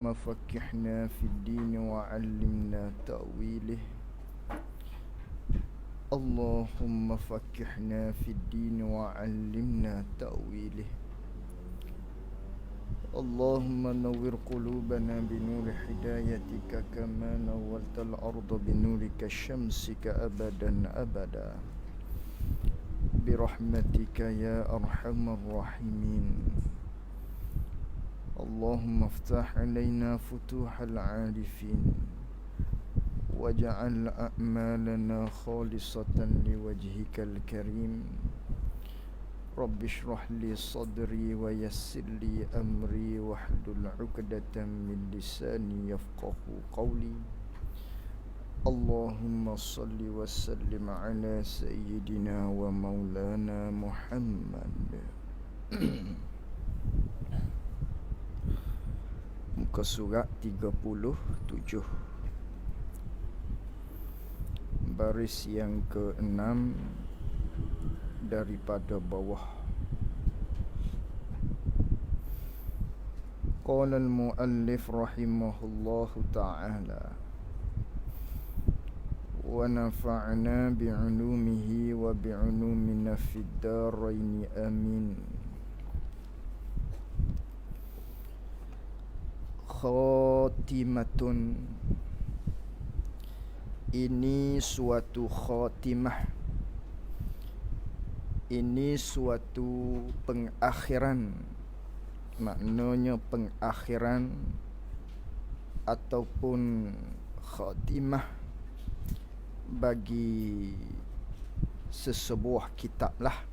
فقهنا في الدين وعلمنا تأويله. اللهم فقهنا في الدين وعلمنا تأويله. اللهم نور قلوبنا بنور هدايتك كما نورت الأرض بنورك شمسك أبدا أبدا برحمتك يا أرحم الراحمين. اللهم افتح علينا فتوح العارفين واجعل أعمالنا خالصة لوجهك الكريم. رب اشرح لي صدري ويسر لي أمري واحلل عقدة من لساني يفقه قولي. اللهم صل وسلم على سيدنا ومولانا محمد. Muka surat 37, baris yang ke-6 daripada bawah. Qala al-muallif rahimahullahu ta'ala wa nafa'na bi'ulumihi wa bi'ulumina fid daraini amin. Khatimatun, ini suatu khatimah, ini suatu pengakhiran. Maknanya pengakhiran ataupun khatimah bagi sesebuah kitab lah.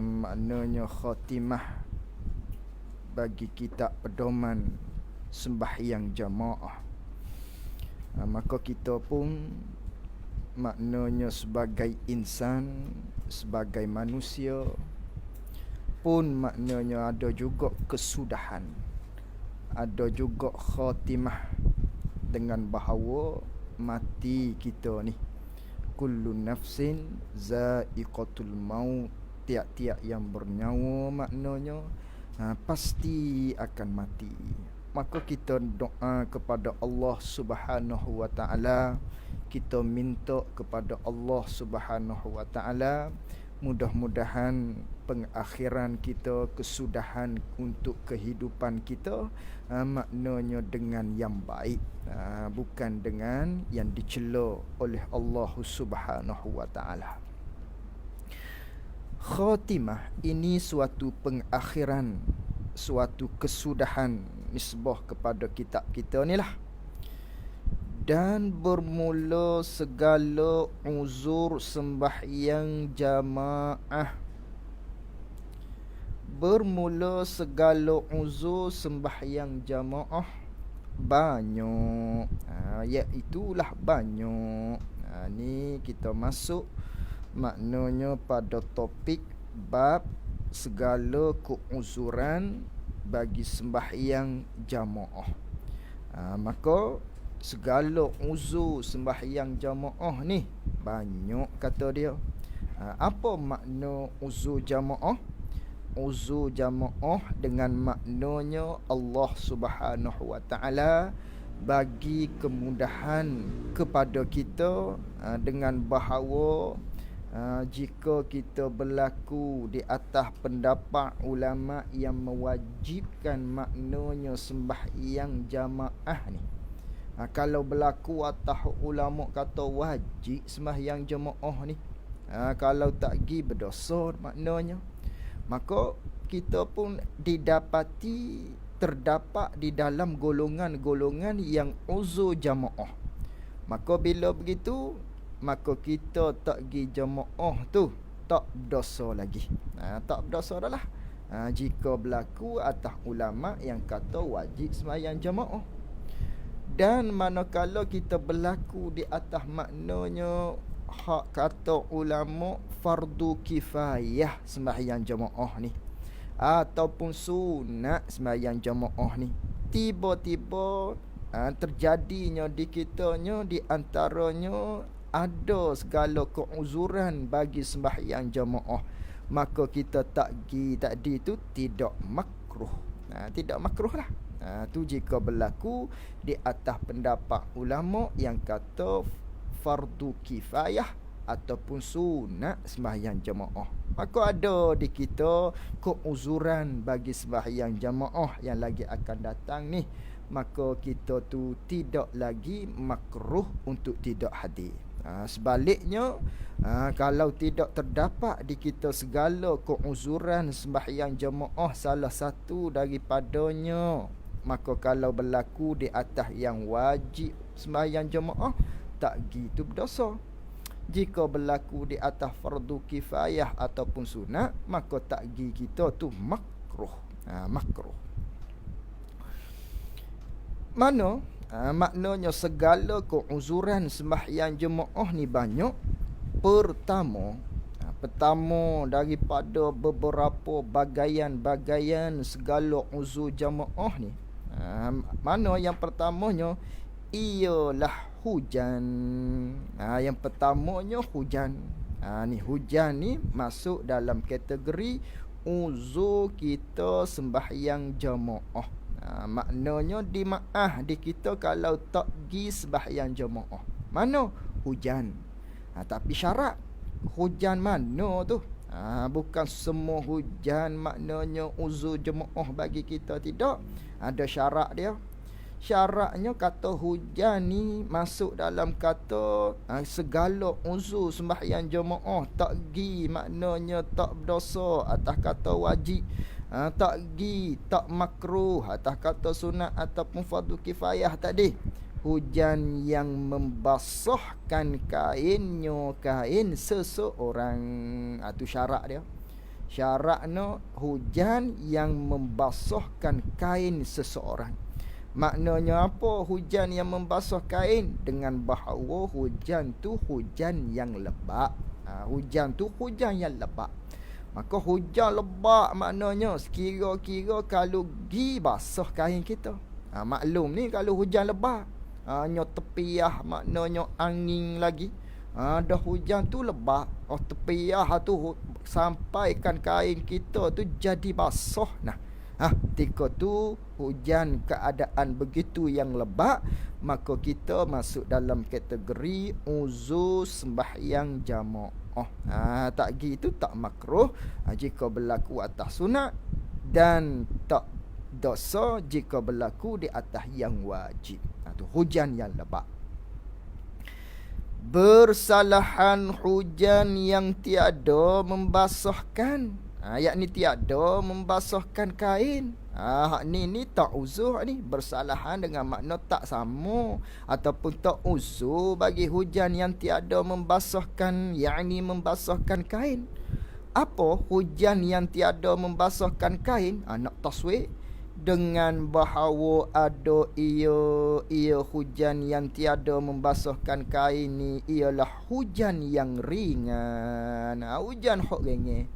Maknanya khatimah bagi kitab pedoman sembahyang jamaah. Maka kita pun maknanya sebagai insan, sebagai manusia pun maknanya ada juga kesudahan, ada juga khatimah, dengan bahawa mati kita ni kullu nafsin za'iqatul maut, tiap-tiap yang bernyawa maknanya pasti akan mati. Maka kita doa kepada Allah Subhanahu wa ta'ala, kita minta kepada Allah Subhanahu wa ta'ala, mudah-mudahan pengakhiran kita, kesudahan untuk kehidupan kita maknanya dengan yang baik, bukan dengan yang dicela oleh Allah Subhanahu wa ta'ala. Khatimah ini suatu pengakhiran, suatu kesudahan, nisbah kepada kitab kita ni lah. Dan bermula segala uzur sembahyang jamaah, bermula segala uzur sembahyang jamaah banyak, iaitulah banyak. Ni kita masuk maknanya pada topik bab segala keuzuran bagi sembahyang jamaah. Maka segala uzur sembahyang jamaah ni banyak, kata dia. Apa makna uzur jamaah? Uzur jamaah dengan maknanya Allah Subhanahu wa ta'ala bagi kemudahan kepada kita dengan bahawa jika kita berlaku di atas pendapat ulama yang mewajibkan maknanya sembahyang jamaah ni, kalau berlaku atas ulama kata wajib sembahyang jamaah ni, kalau tak pergi berdosa maknanya, maka kita pun terdapat di dalam golongan-golongan yang uzur jamaah. Maka bila begitu, maka kita tak pergi jamaah tu tak berdosa lagi. Tak berdosa dah lah. Jika berlaku atas ulama yang kata wajib sembahyang jamaah. Dan manakala kita berlaku di atas maknanya hak kata ulama fardu kifayah sembahyang jamaah ni, ataupun sunat sembahyang jamaah ni, tiba-tiba terjadinya di kitanya, di antaranya ada segala keuzuran bagi sembahyang jamaah, maka kita tak pergi tadi tu tidak makruh. Tidak makruh lah. Tu jika berlaku di atas pendapat ulama yang kata fardu kifayah ataupun sunat sembahyang jemaah. Maka ada di kita keuzuran bagi sembahyang jemaah yang lagi akan datang ni. Maka kita tu tidak lagi makruh untuk tidak hadir. Sebaliknya, kalau tidak terdapat di kita segala keuzuran sembahyang jemaah salah satu daripadanya, maka kalau berlaku di atas yang wajib sembahyang jemaah, tak gitu berdosa. Jika berlaku di atas fardu kifayah ataupun sunat, maka takgi kita tu makruh. Makruh. Mana? Maknanya segala keuzuran sembahyang jemaah ni banyak. Pertama daripada beberapa bagaian-bagaian segala uzur jemaah ni. Mana yang pertamanya ialah hujan. Yang pertamanya hujan. Ni hujan ni masuk dalam kategori uzur kita sembahyang jemaah. Maknanya dimaaf di kita kalau tak pergi sembahyang jemaah. Mana? Hujan. Tapi syarat hujan mana tu? Bukan semua hujan maknanya uzur jemaah bagi kita, tidak. Ada syarat dia. Syaratnya kata hujan ni masuk dalam kata segala uzur sembahyang jemaah tak pergi maknanya tak berdosa atas kata wajib. Tak pergi, tak makruh atas kata sunat ataupun fardu kifayah tadi. Hujan yang membasahkan kain seseorang. Itu syarat dia. Syaratnya hujan yang membasahkan kain seseorang. Maknanya apa? Hujan yang membasuh kain, dengan bahawa hujan tu hujan yang lebat. Hujan tu hujan yang lebat. Maka hujan lebat maknanya sekira-kira kalau gi basah kain kita. Maklum ni kalau hujan lebat, hanya tepiah maknanya angin lagi. Dah hujan tu lebat, tepiah tu sampaikan kain kita tu jadi basah. Ketika tu hujan keadaan begitu yang lebat, maka kita masuk dalam kategori uzur sembahyang jamaah. Tak gitu tak makruh jika berlaku atas sunat, dan tak dosa jika berlaku di atas yang wajib. Tu hujan yang lebat. Bersalahan hujan yang tiada membasahkan, yakni tiada membasahkan kain. Hak ni tak uzur ni, bersalahan dengan makna tak sama ataupun tak uzur bagi hujan yang tiada membasahkan, yakni membasahkan kain. Apa hujan yang tiada membasahkan kain? Nak taswir dengan bahawa ada ia hujan yang tiada membasahkan kain ni ialah hujan yang ringan. Hujan hok ringan.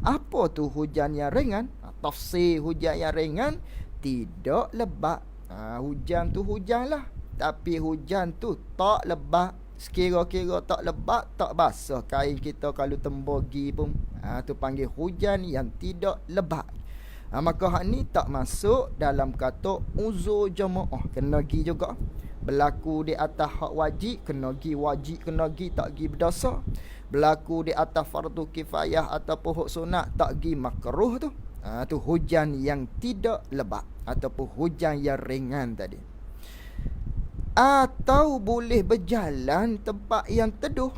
Apa tu hujan yang ringan? Tafsir hujan yang ringan tidak lebat. Hujan tu hujan lah, tapi hujan tu tak lebat. Sekira-kira tak lebat, tak basah kain kita kalau tembogi pun. Tu panggil hujan yang tidak lebat. Maka hak ni tak masuk dalam kata uzur jamaah. Kena gi juga. Berlaku di atas hak wajib, kena gi wajib, kena gi tak gi berdosa. Berlaku di atas fardu kifayah ataupun hak sunat, tak gi makruh tu. Tu hujan yang tidak lebat ataupun hujan yang ringan tadi. Atau boleh berjalan tempat yang teduh.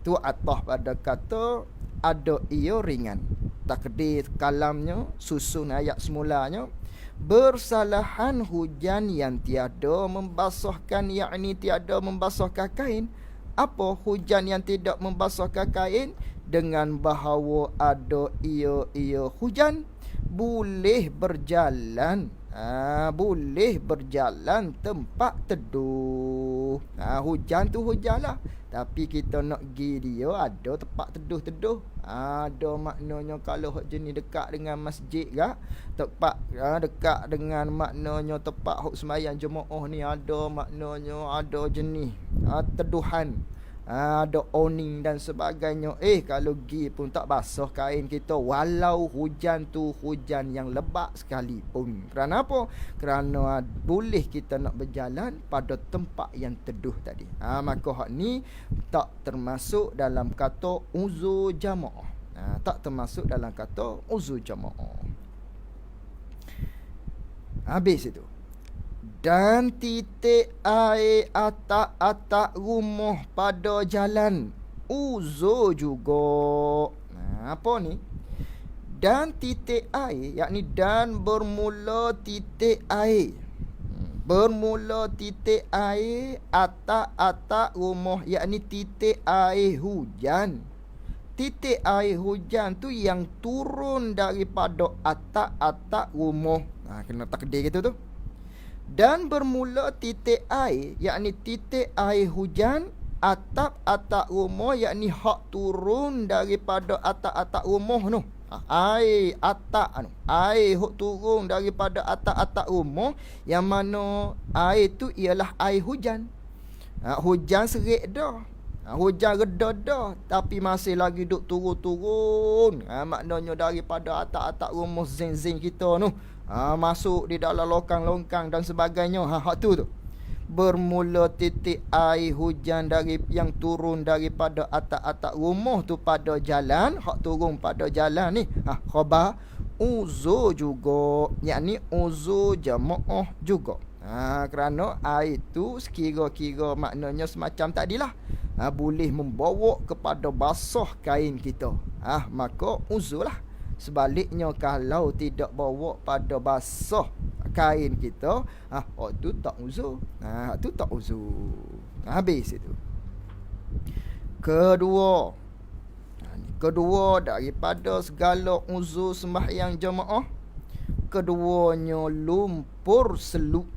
Tu atas pada kata ada ia ringan. Takdir kalamnya susun ayat semulanya, bersalahan hujan yang tiada membasahkan, yakni tiada membasahkan kain. Apa hujan yang tidak membasahkan kain? Dengan bahawa ada ia hujan boleh berjalan. Boleh berjalan tempat teduh. Hujan tu hujan lah, tapi kita nak pergi dia ada tempat teduh-teduh. Ada maknanya kalau hak jenis dekat dengan masjid ke, tempat dekat dengan maknanya tempat hak sembahyang jemaah ni, ada maknanya ada jenis teduhan. Ada awning dan sebagainya. Kalau gi pun tak basah kain kita, walau hujan tu hujan yang lebat sekalipun. Kerana apa? Kerana boleh kita nak berjalan pada tempat yang teduh tadi. Maka hak ni tak termasuk dalam kata uzur jamaah. Tak termasuk dalam kata uzur jamaah. Habis itu. Dan titik air atak-atak rumah pada jalan uzur juga. Apa ni? Dan titik air, yakni dan bermula titik air. Bermula titik air atak-atak rumah, yakni titik air hujan. Titik air hujan tu yang turun daripada atak-atak rumah. Kena takdir gitu tu. Dan bermula titik air, yakni titik air hujan atap-atap rumah, yakni hak turun daripada atap-atap rumah tu. Air atap anu, air hak turun daripada atap-atap rumah, yang mana air tu ialah air hujan. Hujan serik dah. Hujan reda dah, tapi masih lagi duk turun-turun. Maknanya daripada atap-atap rumah zin-zin kita tu, masuk di dalam longkang-longkang dan sebagainya. Hak tu. Bermula titik air hujan dari yang turun daripada atap-atap rumah tu pada jalan, hak turun pada jalan ni. Khabar uzur juga, yakni uzur jamaah juga. Kerana air tu sekira-kira maknanya semacam tadilah. Boleh membawa kepada basah kain kita. Maka uzur lah. Sebaliknya kalau tidak bawa pada basah kain kita, tu tak uzur. Tu tak uzur. Habis itu. Kedua daripada segala uzur sembahyang jemaah, keduanya lumpur seluk.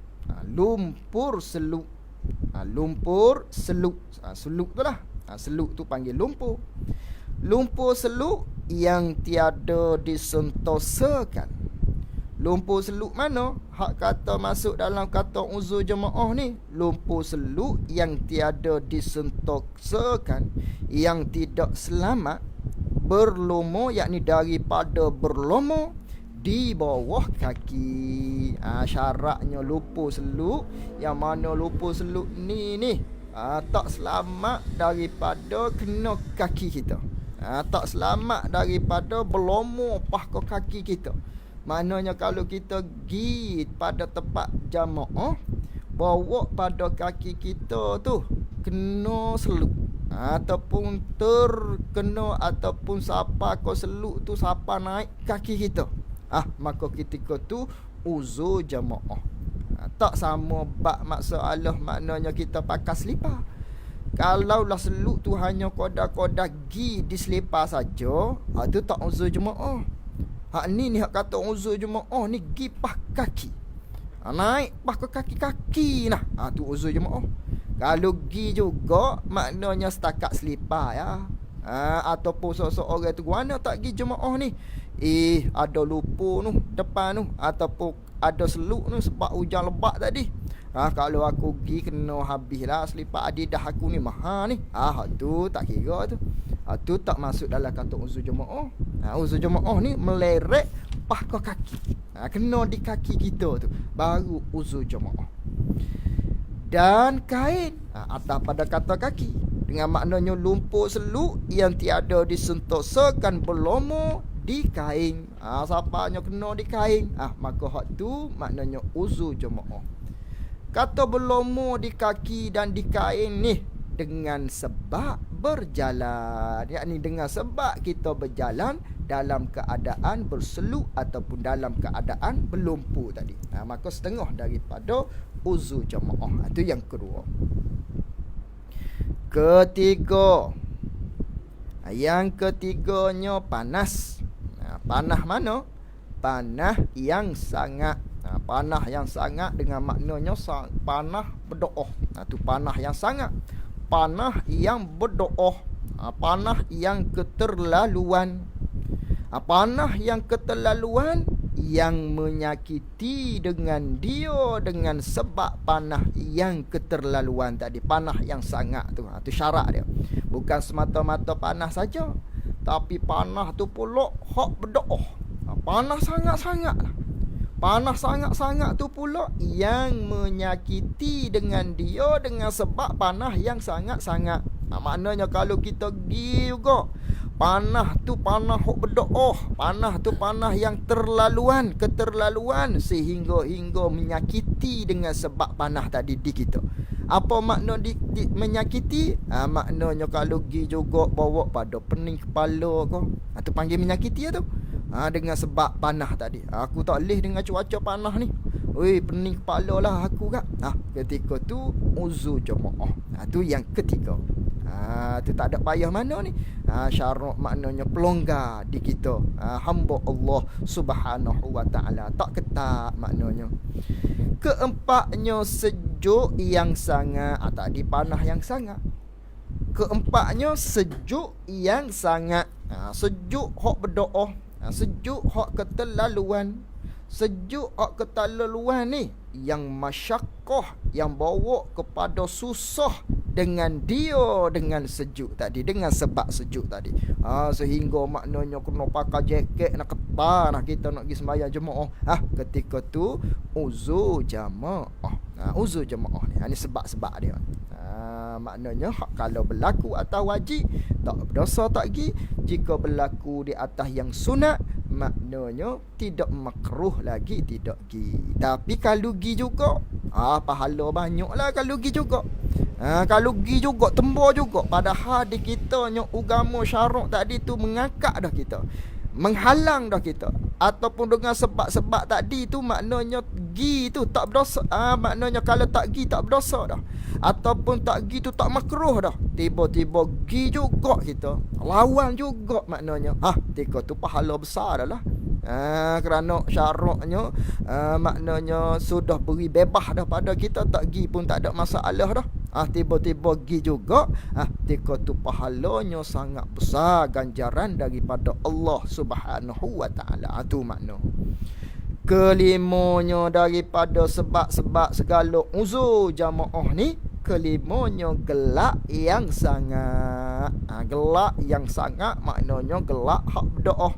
Lumpur seluk. Lumpur seluk. Seluk tu lah. Seluk tu panggil lumpur. Lumpur seluk yang tiada disentosakan. Lumpur seluk mana? Hak kata masuk dalam kata uzur jemaah ni. Lumpur seluk yang tiada disentosakan, yang tidak selamat berlomo, yakni daripada berlomo di bawah kaki. Syaratnya lumpur seluk, yang mana lumpur seluk ni tak selamat daripada kena kaki kita. Tak selamat daripada berlomo pahko kaki kita. Maknanya kalau kita pergi pada tempat jamaah, bawa pada kaki kita tu kena seluk, ataupun terkena, ataupun sapa ko seluk tu sapa naik kaki kita, maka ketika tu uzur jamaah. Tak sama bab masalah maknanya kita pakai selipar. Kalaulah seluk tu hanya kodak-kodak gi di selipar saja, tu tak uzur jemaah. Hak ni hak kata uzur jemaah ni gi pah kaki. Naik pah ke kaki-kaki nah. Tu uzur jemaah. Kalau gi juga maknanya setakat selipar ya. Ataupun seorang tu mana tak gi jemaah ni. Ada lumpur tu depan tu, ataupun ada seluk tu sebab hujan lebat tadi. Kalau aku pergi kena habislah selipar Adidas aku ni mahal ni. Tu tak kira tu. Tu tak masuk dalam kata uzur jemaah. Uzur jemaah ni meleret pah ke kaki. Kena di kaki kita tu baru uzur jemaah. Dan kain atas pada kata kaki, dengan maknanya lumpur seluk yang tiada disentosakan berlomo di kain. Siapanya kena di kain, maka hak tu maknanya uzur jemaah. Kata berlomo di kaki dan di kain ni dengan sebab berjalan, yakni dengan sebab kita berjalan dalam keadaan berseluk ataupun dalam keadaan berlumpur tadi. Maka setengah daripada uzur jemaah. Itu yang kedua. Ketiga, yang ketiganya panas. Panah mana? Panah yang sangat. Panah yang sangat dengan maknanya panah berdoa. Tu panah yang sangat. Panah yang berdoa. Panah yang keterlaluan. Panah yang keterlaluan yang menyakiti dengan dia dengan sebab panah yang keterlaluan tadi, panah yang sangat tu. Tu syarat dia. Bukan semata-mata panah saja, tapi panah tu pula hak berdoa. Panah sangat-sangat lah. Panah sangat-sangat tu pula yang menyakiti dengan dia dengan sebab panah yang sangat-sangat. Maknanya kalau kita pergi juga, panah tu panah hok berdoa, panah tu panah yang keterlaluan sehingga menyakiti dengan sebab panah tadi di kita. Apa makna menyakiti? Maknanya kalau pergi juga bawa pada pening kepala kau, tu panggil menyakiti tu. Dengan sebab panah tadi. Aku tak leh dengan cuaca panah ni. Oi, pening kepala lah aku kak. Ketika tu uzur jemaah. Tu yang ketiga. Tu tak ada payah mana ni. Syarat maknanya pelonggar di kita. Hamba Allah Subhanahu wa taala. Tak ketat maknanya. Keempatnya sejuk yang sangat. Tadi panah yang sangat. Keempatnya sejuk yang sangat. Sejuk hak berdoa. Sejuk hak keterlaluan. Sejuk hak keterlaluan ni yang masyakkah, yang bawa kepada susah dengan dia dengan sejuk tadi, dengan sebab sejuk tadi. Sehingga maknanya kena pakai jaket nak ketar nak kita nak pergi sembahyang jemaah. Ketika tu uzur jemaah. Uzur jemaah ni. Ni sebab-sebab dia. Maknanya kalau berlaku atas wajib tak berdosa tak pergi. Jika berlaku di atas yang sunat, maknanya tidak makruh lagi tidak pergi. Tapi kalau pergi juga, pahala banyaklah kalau pergi juga. Kalau pergi juga tembur juga. Padahal di kitanya agama syarak tadi tu mengangkat dah kita, menghalang dah kita. Ataupun dengan sebab-sebab tadi tu maknanya pergi tu tak berdosa. Maknanya kalau tak pergi tak berdosa dah. Ataupun tak pergi tu tak makruh dah. Tiba-tiba pergi juga kita, lawan juga maknanya. Ketika tu pahala besar dah lah. Kerana syaratnya maknanya sudah beri bebas dah pada kita, tak pergi pun tak ada masalah dah. Tiba-tiba pergi juga, ketika tu pahalanya sangat besar, ganjaran daripada Allah Subhanahu wa taala. Tu makna. Kelimanya daripada sebab-sebab segala uzur jamaah ni, kelimanya gelak yang sangat. Gelak yang sangat maknanya gelak hak berdoa.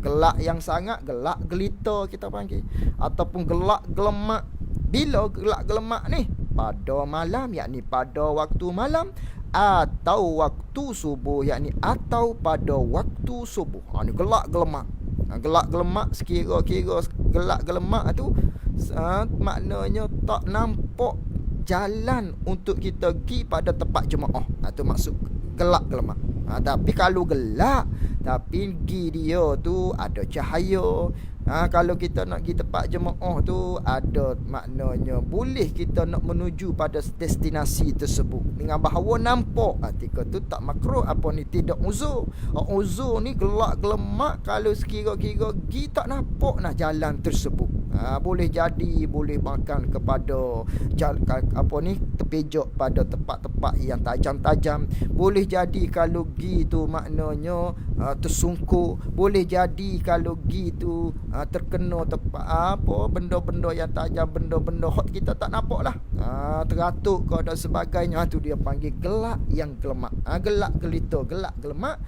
Gelak yang sangat, gelak gelita kita panggil. Ataupun gelak gelemak. Bila gelak gelemak ni? Pada malam, yakni pada waktu malam, atau waktu subuh, yakni atau pada waktu subuh. Ni gelak gelemak. Gelak gelemak, sekira-kira gelak gelemak tu maknanya tak nampak jalan untuk kita pergi pada tempat jemaah. Tu maksud gelak gelemak. Tapi kalau gelak, tapi pergi dia tu ada cahaya. Kalau kita nak pergi tempat jemaah tu, ada maknanya boleh kita nak menuju pada destinasi tersebut dengan bahawa nampak. Ketika tu tak makruh, apa ni, tidak uzur. Uzur ni gelak gelemak, kalau sekira-kira pergi tak nampak nah jalan tersebut. Boleh jadi boleh makan kepada terpejok pada tempat-tempat yang tajam-tajam. Boleh jadi kalau pergi tu maknanya tersungkur. Boleh jadi kalau pergi tu terkena tempat benda-benda yang tajam, benda-benda hot kita tak nampak lah. Teratuk ke dan sebagainya. Tu dia panggil gelak yang gelemak. Gelak gelita, gelak gelemak,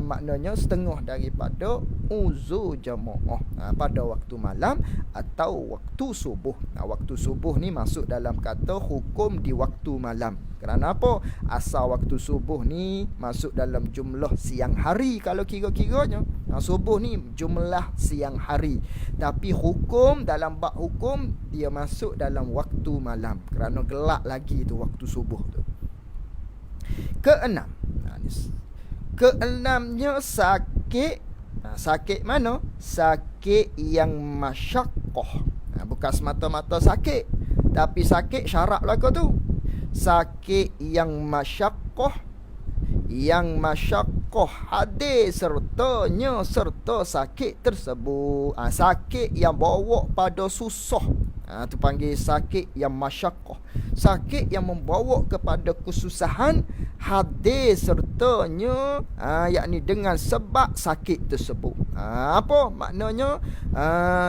maknanya setengah daripada uzur jamaah pada waktu malam atau waktu subuh. Waktu subuh ni masuk dalam kata hukum di waktu malam. Kerana apa? Asal waktu subuh ni masuk dalam jumlah siang hari. Kalau kira-kiranya subuh ni jumlah siang hari, tapi hukum dalam bab hukum dia masuk dalam waktu malam, kerana gelap lagi tu waktu subuh tu. Keenam, keenamnya sakit. Sakit mana? Sakit yang masyakkah. Bukan semata-mata sakit, tapi sakit syarat belaka tu. Sakit yang masyakkah, yang masyakkah hadir sertanya serta sakit tersebut. Sakit yang bawa pada susah. Tu panggil sakit yang masyakkah. Sakit yang membawa kepada kesusahan hadir sertanya, yakni dengan sebab sakit tersebut. Apa maknanya?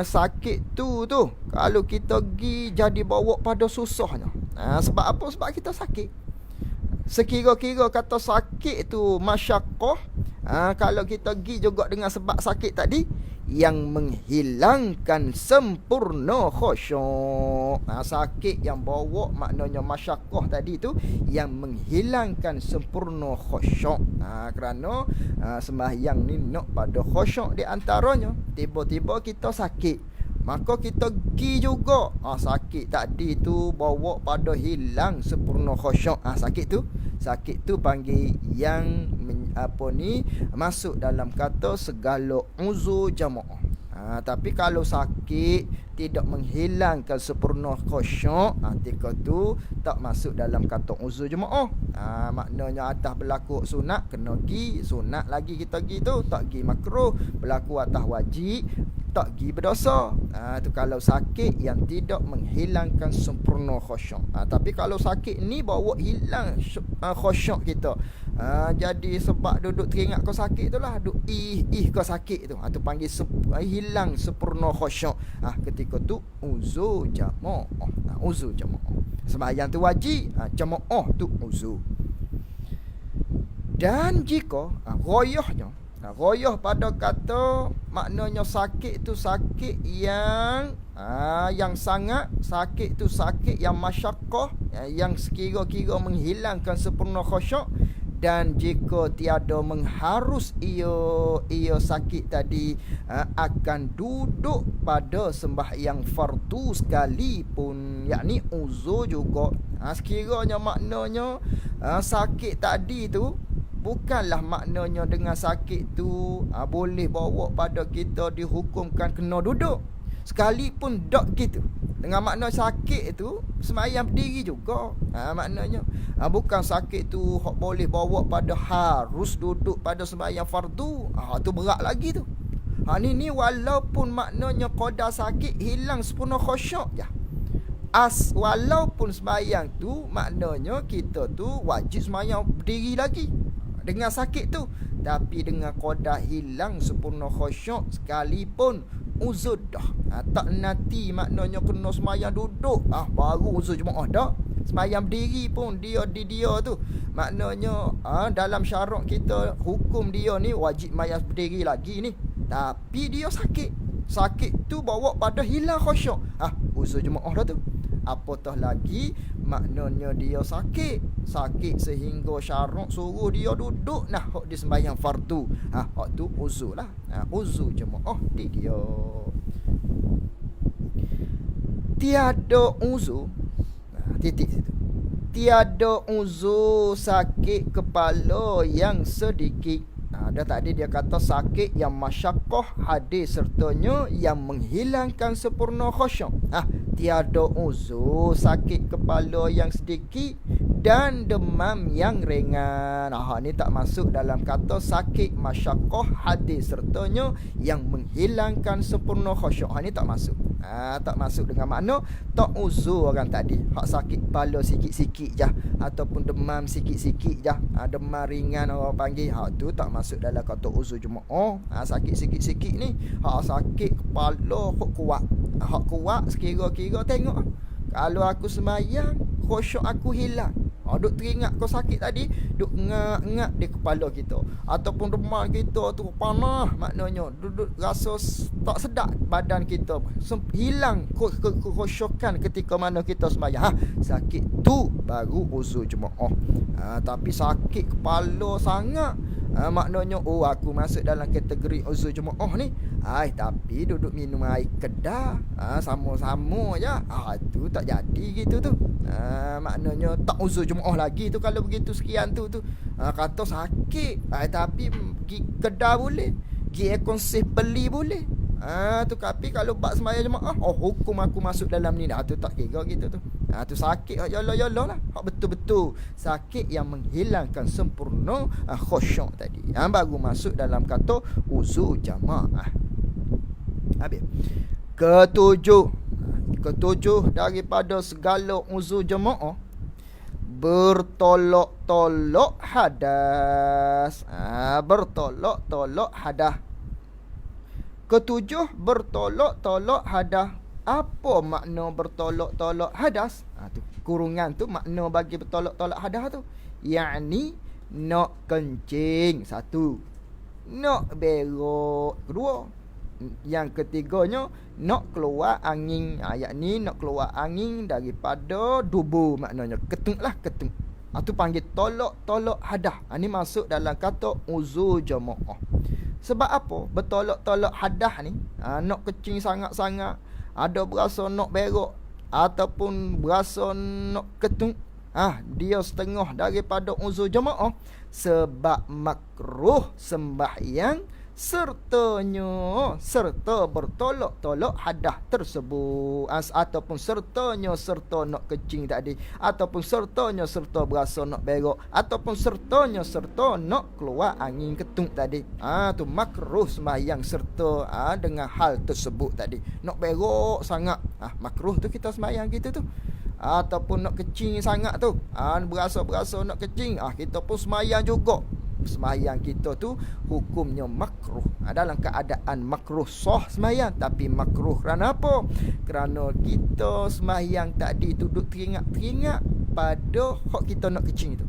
Sakit tu kalau kita pergi jadi bawa pada susahnya. Sebab apa? Sebab kita sakit. Sekira-kira kata sakit tu masyaqqah, kalau kita pergi juga dengan sebab sakit tadi yang menghilangkan sempurna khusyuk. Sakit yang bawa maknanya masyaqqah tadi tu yang menghilangkan sempurna khusyuk. Kerana sembahyang ni nak pada khusyuk di antaranya. Tiba-tiba kita sakit, maka kita pergi juga. Sakit tadi tu bawa pada hilang sempurna khusyuk. Sakit tu panggil yang masuk dalam kata segala uzur jamaah. Tapi kalau sakit tidak menghilangkan sempurna khusyuk, ketika tu tak masuk dalam kata uzur jemaah. Maknanya atas berlaku sunat kena pergi, sunat lagi kita pergi tu, tak pergi makruh. Berlaku atas wajib, tak pergi berdosa. Tu kalau sakit yang tidak menghilangkan sempurna khusyuk. Tapi kalau sakit ni bawa hilang khusyuk kita. Jadi sebab duduk teringat kau sakit tu lah, duduk kau sakit tu. Tu panggil hilang sempurna khusyuk. Ketika tu uzur jamaah. Uzur jamaah. Sembahyang tu wajib, jamaah tu uzur. Dan jika royahnya, royah pada kata maknanya sakit tu sakit yang sangat, sakit tu sakit yang masyaqqah, yang sekira-kira menghilangkan sempurna khusyuk. Dan jika tiada mengharus ia sakit tadi akan duduk pada sembahyang fardu sekalipun, yakni uzur juga. Sekiranya maknanya sakit tadi tu bukanlah maknanya dengan sakit tu boleh bawa pada kita dihukumkan kena duduk. Sekalipun dok gitu. Dengan makna sakit tu sembahyang berdiri juga. Maknanya bukan sakit tu boleh bawa pada harus duduk pada sembahyang fardu. Tu berat lagi tu. Ni walaupun maknanya qadar sakit hilang sempurna khusyuk je. Walaupun sembahyang tu maknanya kita tu wajib sembahyang berdiri lagi dengan sakit tu, tapi dengan qadar hilang sempurna khusyuk sekalipun uzur dah. Tak nanti maknanya kena sembahyang duduk baru uzur jemaah dah. Sembahyang berdiri pun dia tu maknanya dalam syarak kita hukum dia ni wajib sembahyang berdiri lagi ni, tapi dia sakit tu bawa pada hilang khusyuk. Uzur jemaah dah tu. Apatah lagi maknanya dia sakit sehingga syarak suruh dia duduk hak dia sembahyang fardu. Hak tu uzur lah. Uzur jemaah dia. Tiada uzur, titik situ. Tiada uzur sakit kepala yang sedikit. Dah tadi dia kata sakit yang masyaqqah hadir sertanya yang menghilangkan sempurna khusyuk. Tiada uzur sakit kepala yang sedikit dan demam yang ringan. Ni tak masuk dalam kata sakit masyaqqah hadir sertanya yang menghilangkan sempurna khusyuk. Ni tak masuk. Tak masuk dengan makna tak uzur orang tadi. Hak sakit kepala sikit-sikit je ataupun demam sikit-sikit je, demam ringan orang panggil, hak tu tak masuk dalam kata uzur jemaah. Sakit sikit-sikit ni hak sakit kepala hak kuat sekira-kira tengok. Kalau aku sembahyang khusyuk aku hilang, duk teringat kau sakit tadi, duk ngak-ngak di kepala kita, ataupun demam kita tu panas, maknanya duduk rasa tak sedap badan kita, hilang kekhusyukan ketika mana kita sembahyang. Sakit tu baru uzur jemaah. Tapi sakit kepala sangat, maknanya aku masuk dalam kategori uzur jemaah ni. Tapi duduk minum air kedah, sama-sama je, tu tak jadi gitu tu. Maknanya tak uzur jemaah lagi tu kalau begitu sekian tu. Kata sakit, tapi pergi kedah boleh, pergi ekonsif beli boleh. Tu tapi kalau bab sembahyang jemaah, hukum aku masuk dalam ni dah, tu tak kira gitu tu. Tu sakit yalah lah. Hak betul-betul sakit yang menghilangkan sempurna khusyuk tadi. Baru masuk dalam kata uzur jamaah. Habis. Ketujuh daripada segala uzur jemaah, bertolak-tolak hadas. Bertolak-tolak hadas. Ketujuh, bertolak-tolak hadas. Apa makna bertolak-tolak hadas? Tu kurungan tu makna bagi bertolak-tolak hadas tu. Yakni nak kencing satu, nak berak kedua, yang ketiganya nak keluar angin. Yakni nak keluar angin daripada dubur, maknanya ketung lah, ketung. Tu panggil tolak-tolak hadas. Ni masuk dalam kata uzur jamaah. Sebab apa? Bertolak-tolak hadas ni, nak kencing sangat-sangat, ada berasa nak berak ataupun berasa nak ketung, dia setengah daripada uzur jamaah. Sebab makruh sembahyang serta bertolak-tolak hadas tersebut, ataupun serta nak kencing tadi, ataupun serta berasa nak berak, ataupun serta nak keluar angin ketung tadi. Tu makruh sembahyang serta dengan hal tersebut tadi. Nak berak sangat, makruh tu kita sembahyang kita tu. Ataupun nak kencing sangat tu, berasa nak kencing, kita pun sembahyang juga. Sembahyang kita tu hukumnya makruh. Dalam keadaan makruh sah sembahyang, tapi makruh kerana apa? Kerana kita sembahyang tadi tu duduk teringat pada hak kita nak kencing tu.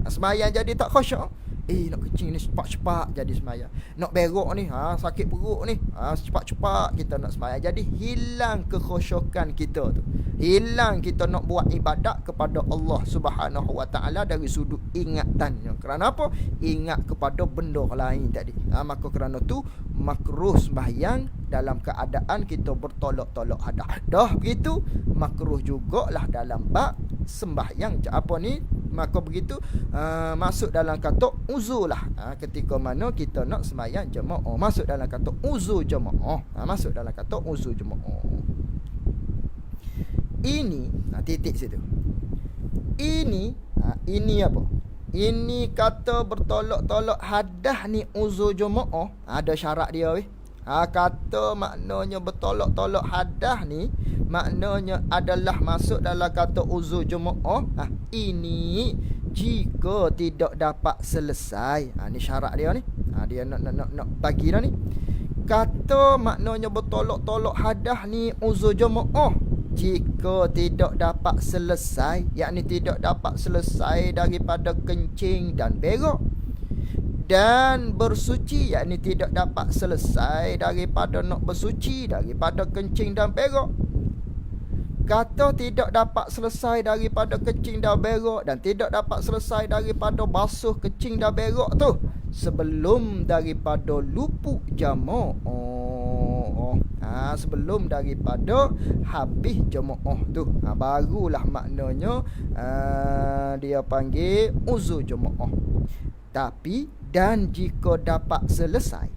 Sembahyang jadi tak khusyuk. Nak kencing ni cepat-cepat jadi sembahyang. Nak berak ni, sakit perut ni, cepat-cepat kita nak sembahyang. Jadi hilang kekhusyukan kita tu. Hilang kita nak buat ibadat kepada Allah Subhanahu Wa Taala dari sudut ingatannya. Kerana apa? Ingat kepada benda lain tadi. Maka kerana tu makruh sembahyang dalam keadaan kita bertolak-tolak hadas. Dah begitu makruh jugalah dalam bab sembahyang maka begitu masuk dalam kata uzur lah. Ketika mana kita nak sembahyang jemaah, masuk dalam kata uzur jemaah. Masuk dalam kata uzur jemaah. Ini titik situ. Ini apa? Ini kata bertolak-tolak hadas ni uzur jemaah, ada syarat dia weh. Kata maknanya bertolak-tolak hadas ni maknanya adalah masuk dalam kata uzur jemaah. Ini jika tidak dapat selesai. Ni syarat dia ni. Dia nak bagi dah ni. Kata maknanya bertolak-tolak hadas ni uzur jemaah jika tidak dapat selesai, yakni tidak dapat selesai daripada kencing dan berak, dan bersuci, yakni tidak dapat selesai daripada nak bersuci daripada kencing dan berak. Kata tidak dapat selesai daripada kencing dan berak dan tidak dapat selesai daripada basuh kencing dan berak tu sebelum daripada luput jamaah. Sebelum daripada habis jemaah tu, barulah maknanya dia panggil uzur jemaah. Tapi dan jika dapat selesai,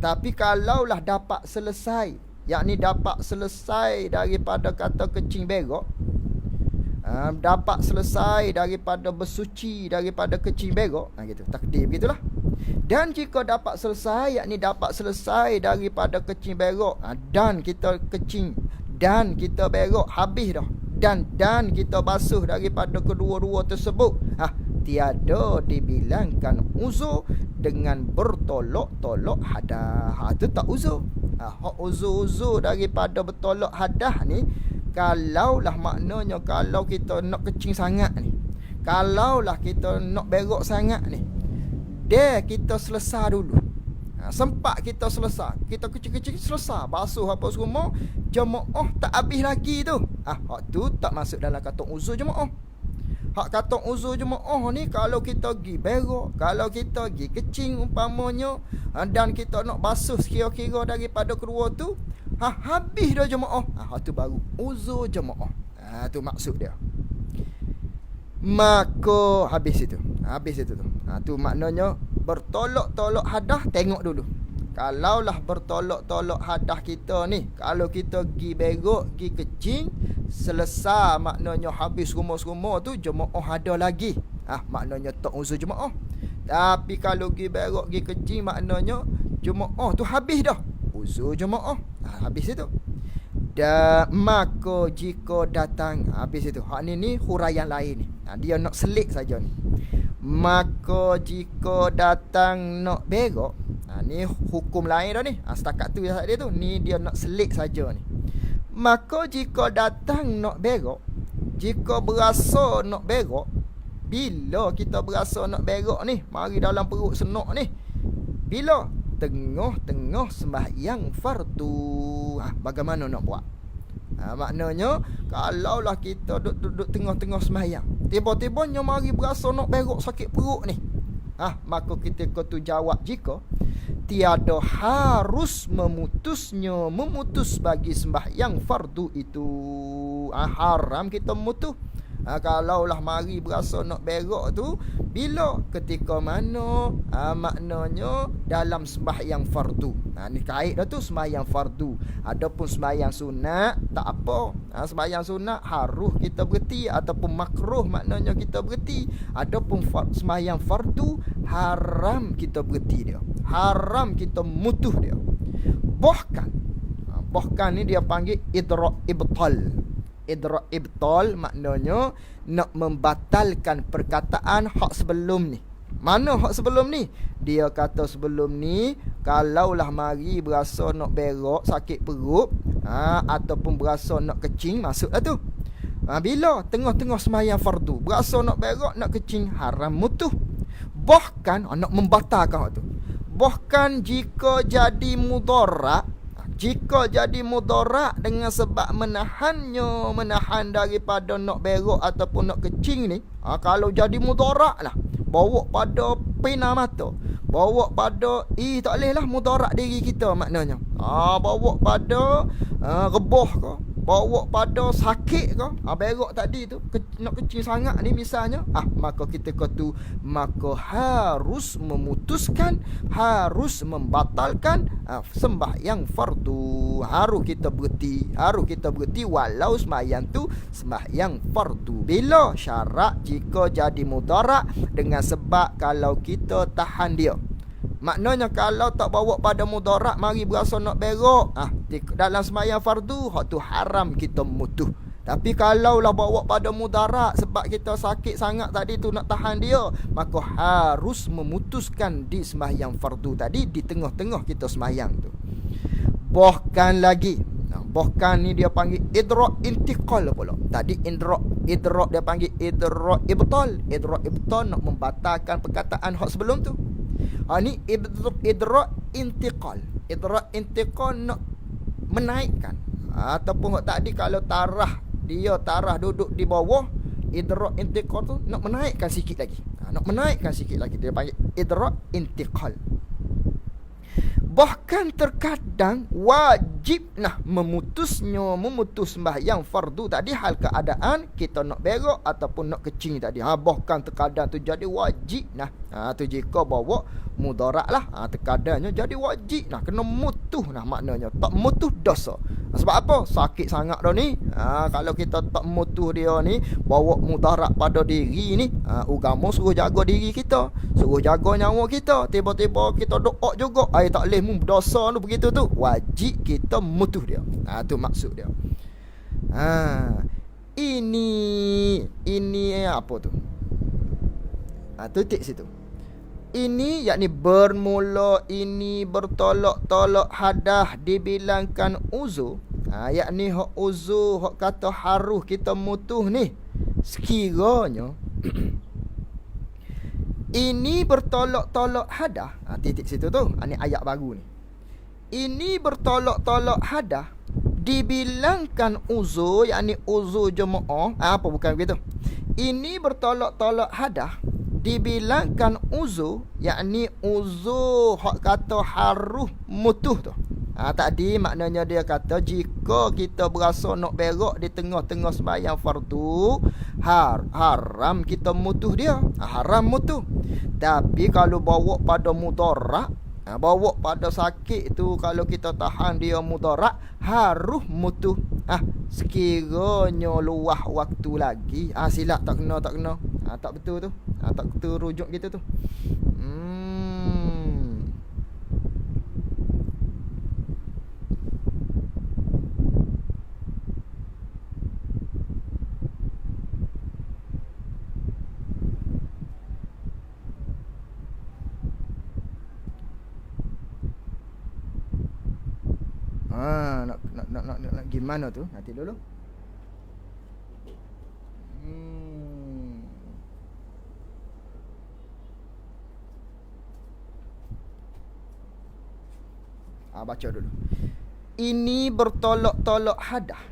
tapi kalaulah dapat selesai, yakni dapat selesai daripada kata kencing berak, dapat selesai daripada bersuci daripada kencing berak, gitu, takdir begitulah. Dan jika dapat selesai, yakni dapat selesai daripada kencing berak, dan kita kencing dan kita berak habis dah, dan kita basuh daripada kedua-dua tersebut, tiada dibilangkan uzur dengan bertolak-tolak hadas. Itu tak uzur. Uzur-uzur daripada bertolak hadas ni, kalaulah maknanya kalau kita nak kencing sangat ni, kalaulah kita nak berak sangat ni, kita selesai dulu. Sempat kita selesai, kita kecil-kecil selesai, basuh apa semua, jemaah tak habis lagi tu. Hak tu tak masuk dalam kata uzur jemaah. Hak kata uzur jemaah ni kalau kita pergi berak, kalau kita pergi kecing umpamanya, dan kita nak basuh sekira-kira daripada kedua tu, habis dah jemaah. Hak tu baru uzur jemaah. Tu maksud dia. Maka habis itu tu. Tu maknanya bertolak-tolak hadas. Tengok dulu, kalaulah bertolak-tolak hadas kita ni, kalau kita pergi berak, pergi kecing, selesai maknanya habis semua-semua tu, jemaah ada lagi, maknanya tak uzur jemaah. Tapi kalau pergi berak, pergi kecing, maknanya jemaah tu habis dah, uzur jemaah. Habis itu. Dan maka jika datang, habis itu. Hak ni huraian lain ni. Dia nak selit saja ni. Maka jika datang nak berak, Ni hukum lain dah ni. Setakat tu dia tu. Ni dia nak selik saja ni. Maka jika datang nak berak, jika berasa nak berak, bila kita berasa nak berak ni, mari dalam perut senak ni. Bila? Tengah-tengah sembahyang fardu. Bagaimana nak buat? Maknanya, kalaulah kita duduk tengah-tengah sembahyang, tiba-tibanya mari berasa nak berak sakit perut ni. Maka ketika tu jawab, jika tiada harus memutus bagi sembahyang fardu itu. Haram kita memutus. Kalaulah mari berasa nak berak tu, bila? Ketika mana? Maknanya dalam sembahyang fardu. Ni kait dah tu, sembahyang fardu. Adapun sembahyang sunat tak apa. Sembahyang sunat harus kita berhenti, ataupun makruh maknanya kita berhenti. Adapun sembahyang fardu haram kita berhenti dia. Haram kita mutuh dia. Bahkan ni dia panggil idrak ibtal. Idrak ibtal maknanya nak membatalkan perkataan hak sebelum ni. Mana hak sebelum ni? Dia kata sebelum ni, kalaulah mari berasa nak berak sakit perut, ataupun berasa nak kecing, masuklah tu. Bila? Tengah-tengah sembahyang fardu, berasa nak berak, nak kecing, haram mutuh. Bahkan nak membatalkan hak tu. Bahkan jika jadi mudarat, dengan sebab menahan daripada nak berak ataupun nak kecing ni, kalau jadi mudarat lah, bawa pada pena mata, bawa pada tak boleh lah mudarat diri kita maknanya. Bawa pada rebah ke, bawa pada sakit ke, berak tadi tu nak kecing sangat ni misalnya, maka ketika tu maka harus memutuskan, harus membatalkan sembahyang fardu. Harus kita berhenti walau sembahyang tu sembahyang fardu. Bila? Syarat jika jadi mudarat dengan sebab kalau kita tahan dia. Maknanya kalau tak bawa pada mudarat, mari berasa nak berak, dalam sembahyang fardu, hak tu haram kita mutuh. Tapi kalaulah bawa pada mudarat sebab kita sakit sangat tadi tu nak tahan dia, maka harus memutuskan di sembahyang fardu tadi, di tengah-tengah kita sembahyang tu. Bahkan ni dia panggil idrak intiqal pula. Tadi idrak dia panggil idrak ibtal. Idrak ibtal nak membatalkan perkataan hak sebelum tu. Ni idrak intiqal. Idrak intiqal nak menaikkan. Ataupun tadi kalau tarah duduk di bawah, idrak intiqal tu nak menaikkan sikit lagi. Dia panggil idrak intiqal. Bahkan terkadang wajib memutus sembahyang fardu tadi hal keadaan kita nak berak ataupun nak kecing tadi. Bahkan terkadang tu jadi wajib tu jika bawa mudarat lah. Terkadangnya jadi wajib kena mutuh maknanya tak mutuh dosa. Sebab apa? Sakit sangat dah ni. Kalau kita tak mutuh dia ni, bawa mudarat pada diri ni, agama suruh jaga diri kita, suruh jaga nyawa kita. Tiba-tiba kita doa juga, tak boleh dosa tu begitu tu. Wajib kita mutuh dia. Tu maksud dia. Ini apa tu? Titik situ. Ini yakni bermula ini bertolak-tolak hadah dibilangkan uzur. Yakni hak uzur, hak kata harus kita mutuh ni, sekiranya ini bertolak-tolak hadah. Titik situ tu. Ni ayat baru ni. Ini bertolak-tolak hadah dibilangkan uzur, yakni uzur jemaah. Apa bukan begitu? Ini bertolak-tolak hadah dibilangkan uzur, yakni uzur hak kata harus mutuh tu. Tadi maknanya dia kata jika kita berasa nak berak di tengah-tengah sembahyang fardu, haram kita mutuh dia. Haram mutuh. Tapi kalau bawa pada mudarat, bawa pada sakit tu, kalau kita tahan dia mudarat, harus mutuh. Sekiranya luah waktu lagi, silap tak kena. Tak betul tu. Tak betul rujuk gitu tu. Nak gimana tu? Nanti dulu. Baca dulu. Ini bertolak-tolak hadah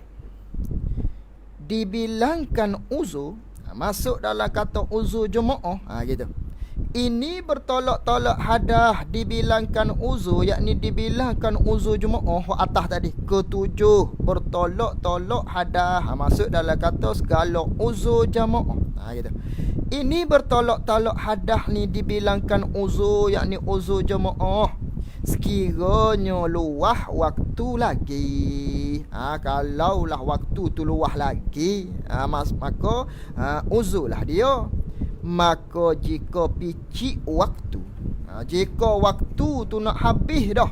dibilangkan uzur, masuk dalam kata uzur jemaah, gitu. Ini bertolak-tolak hadah dibilangkan uzur, yakni dibilangkan uzur jemaah atas tadi. Ketujuh, bertolak-tolak hadah, masuk dalam kata segala uzur jemaah, gitu. Ini bertolak-tolak hadah ni dibilangkan uzur, yakni uzur jemaah sekiranya luah waktu lagi. Kalaulah waktu tu luah lagi, maka uzurlah dia. Maka jika picik waktu, jika waktu tu nak habis dah,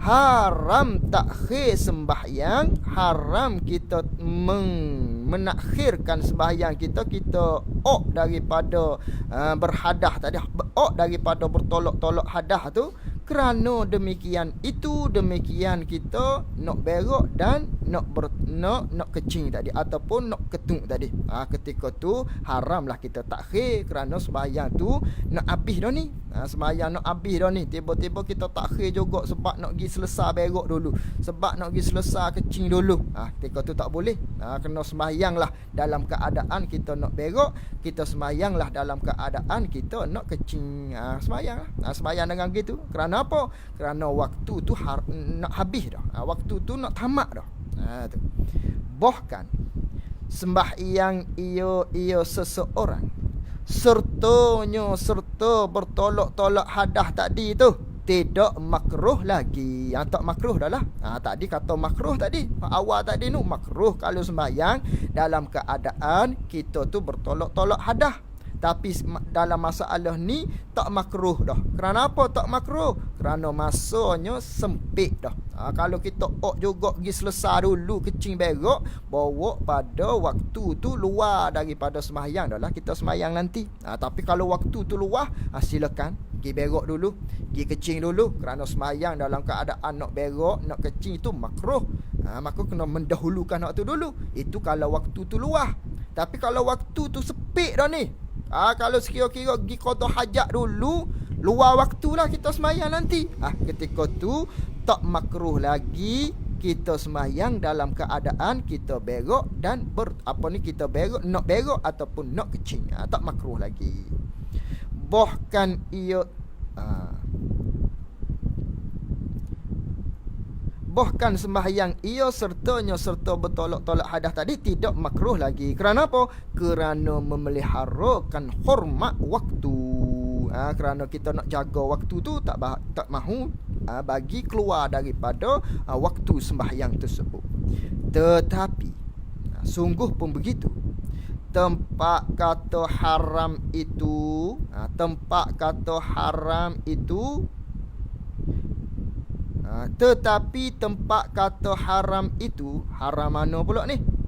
haram takhir sembahyang, haram kita menakhirkan sembahyang kita daripada berhadah tadi, daripada bertolak-tolak hadah tu. Kerana demikian kita nak berak dan nak kecing tadi ataupun nak ketung tadi. Ketika tu haramlah kita takhir kerana sembahyang tu nak habis dah ni. Sembahyang nak habis dah ni. Tiba-tiba kita takhir juga sebab nak pergi selesai berak dulu, sebab nak pergi selesai kecing dulu. Ketika tu tak boleh. Kena sembahyanglah dalam keadaan kita nak berak, kita sembahyanglah dalam keadaan kita nak kecing. Sembahyang dengan gitu. Kerana apa? Kerana waktu tu nak habis dah. Waktu tu nak tamat dah. Tu. Bahkan sembahyang ia seseorang serta bertolak-tolak hadah tadi tu tidak makruh lagi. Tak makruh dah lah. Tadi kata makruh tadi. Awal tadi tu makruh kalau sembahyang dalam keadaan kita tu bertolak-tolak hadah. Tapi dalam masalah ni tak makruh dah. Kerana apa tak makruh? Kerana masanya sempit dah. Kalau kita juga pergi selesai dulu kecing berak, bawa pada waktu tu luar daripada sembahyang dah lah, kita sembahyang nanti. Tapi kalau waktu tu luar, silakan pergi berak dulu, pergi kecing dulu. Kerana sembahyang dalam keadaan nak berak, nak kecing itu makruh. Maka kena mendahulukan waktu dulu. Itu kalau waktu tu luar. Tapi kalau waktu tu sepit dah ni, kalau sekira-kira pergi qada hajat dulu, luar waktulah kita sembahyang nanti. Ketika tu tak makruh lagi kita sembahyang dalam keadaan kita berak dan kita berak, nak berak ataupun nak kecing. Tak makruh lagi. Bahkan sembahyang serta bertolak-tolak hadah tadi tidak makruh lagi. Kerana apa? Kerana memeliharakan hormat waktu. Kerana kita nak jaga waktu tu, tak mahu bagi keluar daripada waktu sembahyang tersebut. Tetapi sungguh pun begitu, tempat kata haram itu, tetapi tempat kata haram itu, haram mana pula ni?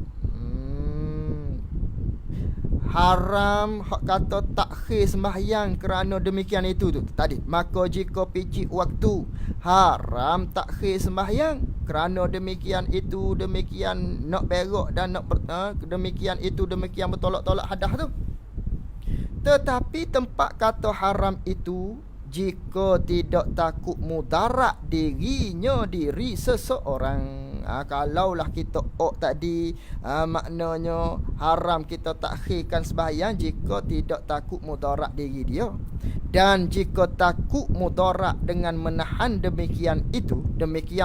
Haram kata takhir sembahyang kerana demikian itu tu tadi. Maka jika picik waktu, haram takhir sembahyang kerana demikian itu, demikian nak berak dan nak demikian itu, demikian bertolak-tolak hadah tu. Tetapi tempat kata haram itu jika tidak takut mudarat diri seseorang. Kalaulah kita tadi, maknanya haram kita takhirkan sembahyang jika tidak takut mudarat diri dia. Dan jika takut mudarat dengan menahan demikian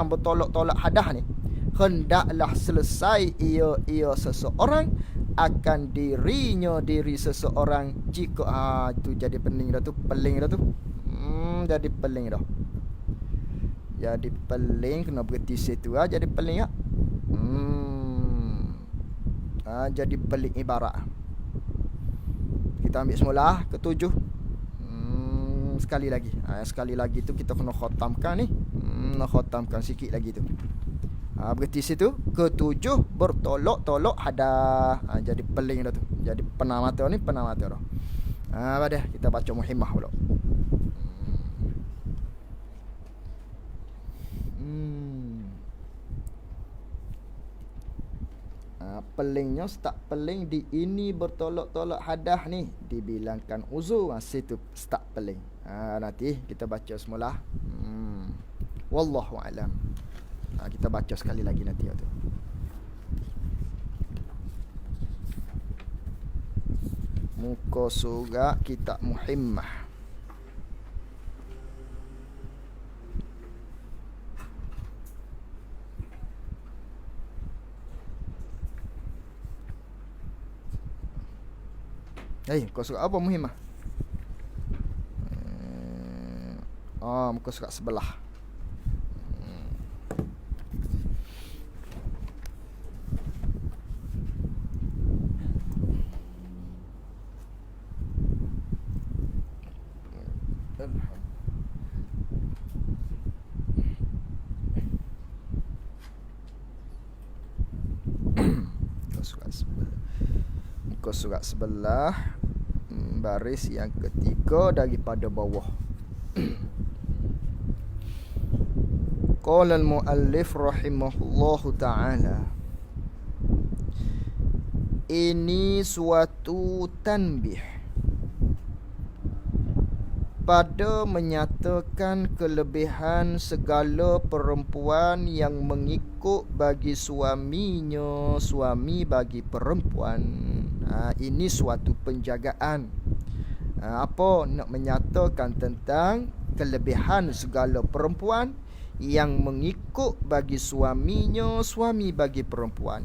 bertolak-tolak hadah ni, hendaklah selesai ia seseorang akan diri seseorang jika tu jadi pening dah tu, jadi peling dah. Jadi peling kena berhenti situ jadi peling jadi pelik ibarat. Kita ambil semula ketujuh. Sekali lagi tu kita kena khatamkan ni. Nak khatamkan sikit lagi tu. Berhenti situ. Ketujuh bertolak-tolak hadah. Jadi peling dah tu. Jadi penah mata dah. Pada kita baca muhimmah pula. Pelingnya start peling di ini bertolak-tolak hadah ni dibilangkan uzur. Situ start peling. Nanti kita baca semula. Wallahu alam. Kita baca sekali lagi nanti tu. Muka surat kitab Muhimmah. Muka surat apa Muhimmah? Muka surat sebelah. Muka surat sebelah, baris yang ketiga daripada bawah. Qala al-muallif rahimahullahu ta'ala, ini suatu tanbih pada menyatakan kelebihan segala perempuan yang mengikut bagi suaminya, suami bagi perempuan. Ini suatu penjagaan. Apa? Nak menyatakan tentang kelebihan segala perempuan yang mengikut bagi suaminya, suami bagi perempuan.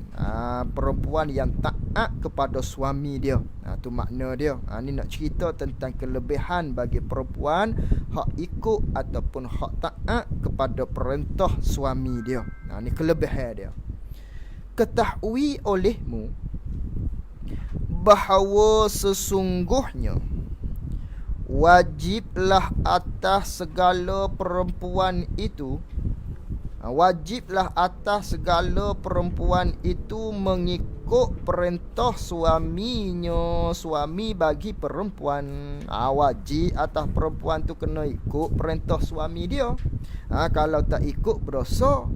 Perempuan yang taat kepada suami dia. Tu makna dia. Ni nak cerita tentang kelebihan bagi perempuan hak ikut ataupun hak taat kepada perintah suami dia. Ni kelebihan dia. Ketahui olehmu bahawa sesungguhnya wajiblah atas segala perempuan itu, wajiblah atas segala perempuan itu mengikut perintah suaminya, suami bagi perempuan. Wajib atas perempuan tu kena ikut perintah suami dia. Kalau tak ikut berdosa.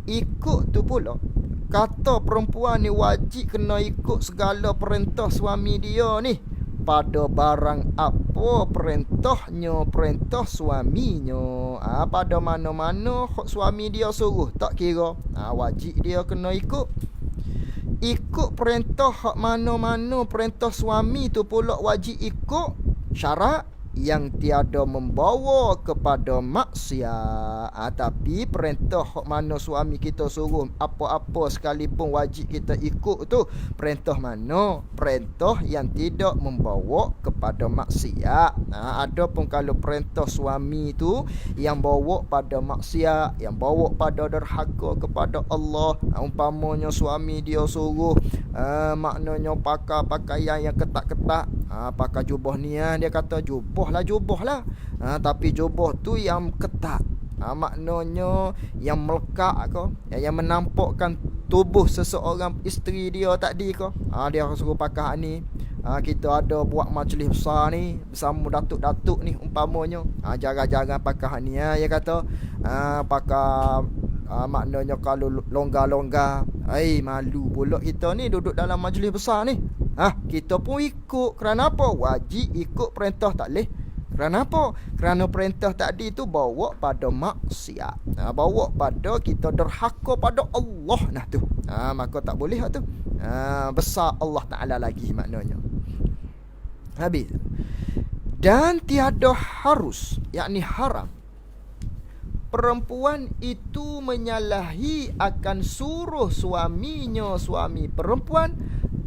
Ikut tu pula, kata perempuan ni wajib kena ikut segala perintah suami dia ni. Pada barang apa perintahnya, perintah suaminya. Pada mana-mana suami dia suruh, tak kira. Wajib dia kena ikut. Ikut perintah hak mana-mana perintah suami tu pula wajib ikut. Syarat yang tiada membawa kepada maksiat. Tapi perintah hak mana suami kita suruh, apa-apa sekalipun wajib kita ikut tu. Perintah mana? Perintah yang tidak membawa kepada maksiat. Adapun kalau perintah suami tu yang bawa pada maksiat, yang bawa pada derhaka kepada Allah, umpamanya suami dia suruh maknanya pakai pakaian yang ketat-ketat, pakai jubah ni, dia kata jubah lah. Tapi jubah tu yang ketat, maknanya yang melekat ke, yang menampakkan tubuh seseorang isteri dia tadi ke. Dia suruh pakai ni. Kita ada buat majlis besar ni bersama datuk-datuk ni umpamanya, jarang-jarang pakai ni. Dia kata pakai maknanya kalau longgar-longgar, malu pula kita ni duduk dalam majlis besar ni. Kita pun ikut. Kerana apa? Wajib ikut perintah, tak leh. Kerana apa? Kerana perintah tadi tu bawa pada maksiat, bawa pada kita derhaka pada Allah. Tu maka tak boleh tu. Besar Allah Ta'ala lagi maknanya. Habis. Dan tiada harus, yakni haram, perempuan itu menyalahi akan suruh suaminya, suami perempuan,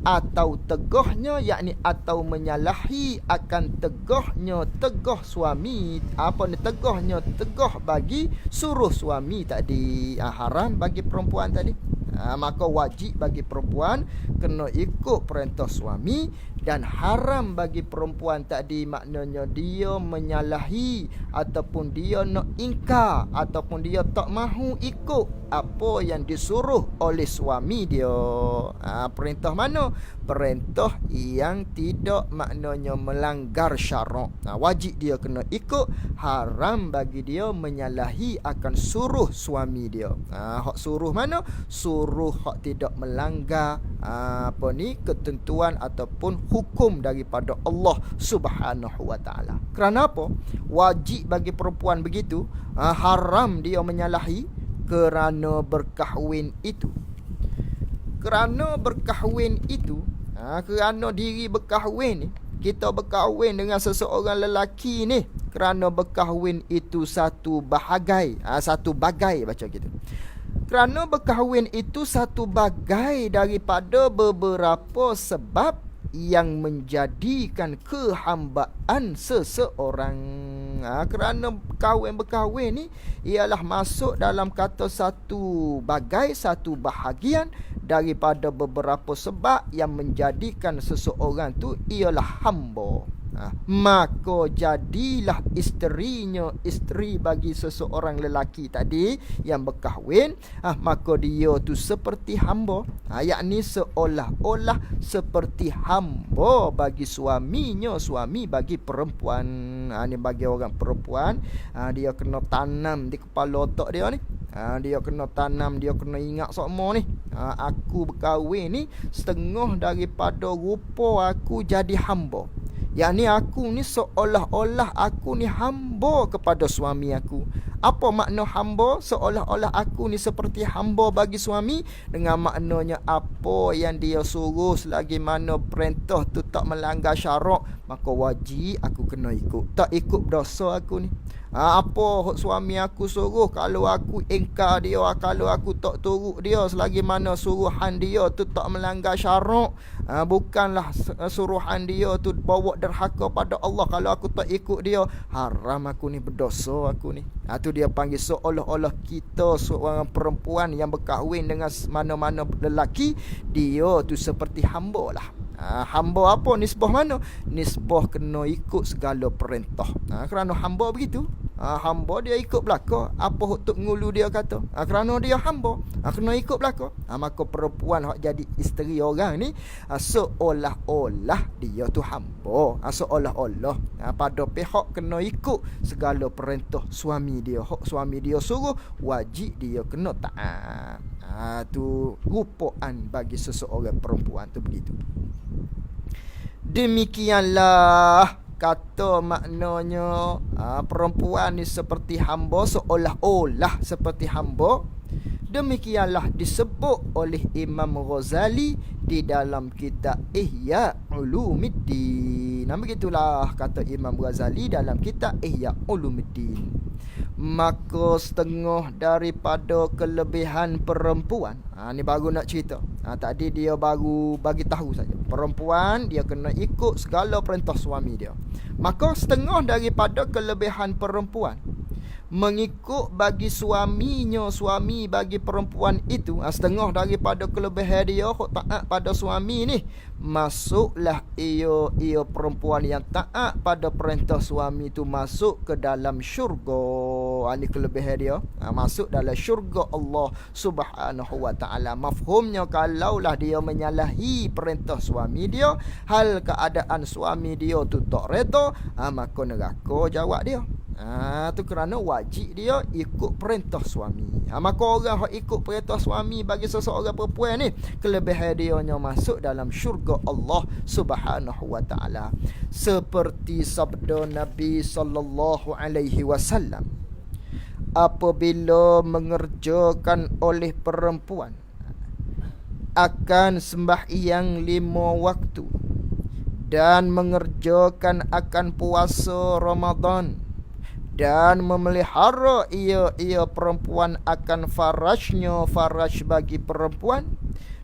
atau tegahnya, yakni atau menyalahi akan tegahnya, tegah suami. Apa ni tegahnya? Tegah bagi suruh suami tadi. Haram bagi perempuan tadi. Maka wajib bagi perempuan kena ikut perintah suami Dan haram bagi perempuan tadi maknanya dia menyalahi ataupun dia nak ingkar ataupun dia tak mahu ikut apa yang disuruh oleh suami dia. Perintah mana? Perintah yang tidak maknanya melanggar syarak. Wajib dia kena ikut, haram bagi dia menyalahi akan suruh suami dia. Hak suruh mana? Suruh hak tidak melanggar ketentuan ataupun hukum daripada Allah Subhanahu wa taala. Kerana apa? Wajib bagi perempuan begitu, haram dia menyalahi kerana berkahwin itu. Kerana berkahwin itu, kerana diri berkahwin ni, kita berkahwin dengan seseorang lelaki ni, kerana berkahwin itu satu bahagai, satu bagai baca gitu. Kerana berkahwin itu satu bagai daripada beberapa sebab yang menjadikan kehambaan seseorang. Kerana berkahwin ni ialah masuk dalam kata satu bagai, satu bahagian daripada beberapa sebab yang menjadikan seseorang tu ialah hamba. Maka jadilah isterinya isteri bagi seseorang lelaki tadi yang berkahwin, maka dia tu seperti hamba, yakni seolah-olah seperti hamba bagi suaminya, suami bagi perempuan. Ni bagi orang perempuan, dia kena tanam di kepala otak dia ni. Dia kena tanam, dia kena ingat semua ni. Aku berkahwin ni setengah daripada rupa aku jadi hamba. Yang ni aku ni seolah-olah aku ni hamba kepada suami aku. Apa makna hamba? Seolah-olah aku ni seperti hamba bagi suami, dengan maknanya apa yang dia suruh selagi mana perintah tu tak melanggar syarak, maka wajib aku kena ikut. Tak ikut berdosa aku ni. Apa suami aku suruh, kalau aku ingkar dia, kalau aku tak turut dia selagi mana suruhan dia tu tak melanggar syarak, bukanlah suruhan dia tu bawa derhaka pada Allah, kalau aku tak ikut dia, haram aku ni, berdosa aku ni. Tu dia panggil seolah-olah kita seorang perempuan yang berkahwin dengan mana-mana lelaki, dia tu seperti hamba lah. Hamba apa? Nisbah mana? Nisbah kena ikut segala perintah. Kerana hamba begitu. Hamba dia ikut belaka apa Tok Ngulu dia kata. Kerana dia hamba, kena ikut belaka. Maka perempuan hak jadi isteri orang ni, seolah-olah dia tu hamba. Seolah-olah pada pihak kena ikut segala perintah suami dia. Hak suami dia suruh, wajib dia kena taat. Tu rupaan bagi seseorang perempuan tu begitu. Demikianlah kata maknanya perempuan ni seperti hamba, seolah-olah seperti hamba. Demikianlah disebut oleh Imam Ghazali di dalam kitab Ihya Ulumuddin. Begitulah kata Imam Ghazali dalam kitab Ihya Ulumuddin. Maka setengah daripada kelebihan perempuan, ni baru nak cerita. Tadi dia baru bagi tahu saja. Perempuan dia kena ikut segala perintah suami dia. Maka setengah daripada kelebihan perempuan mengikut bagi suaminya, suami bagi perempuan itu, setengah daripada kelebihan dia hok taat pada suami ni, masuklah ia perempuan yang taat pada perintah suami itu masuk ke dalam syurga. Ini kelebihan dia, masuk dalam syurga Allah Subhanahu wa taala. Mafhumnya kalaulah dia menyalahi perintah suami dia, hal keadaan suami dia tu tak reda, maka neraka jawab dia. Tu kerana wajib dia ikut perintah suami. Maka orang yang ikut perintah suami bagi seseorang perempuan ni, kelebihan dia masuk dalam syurga Allah Subhanahu wa taala. Seperti sabda Nabi sallallahu alaihi wasallam, apabila mengerjakan oleh perempuan akan sembahyang 5 waktu dan mengerjakan akan puasa Ramadan dan memelihara ia perempuan akan farajnya, faraj bagi perempuan,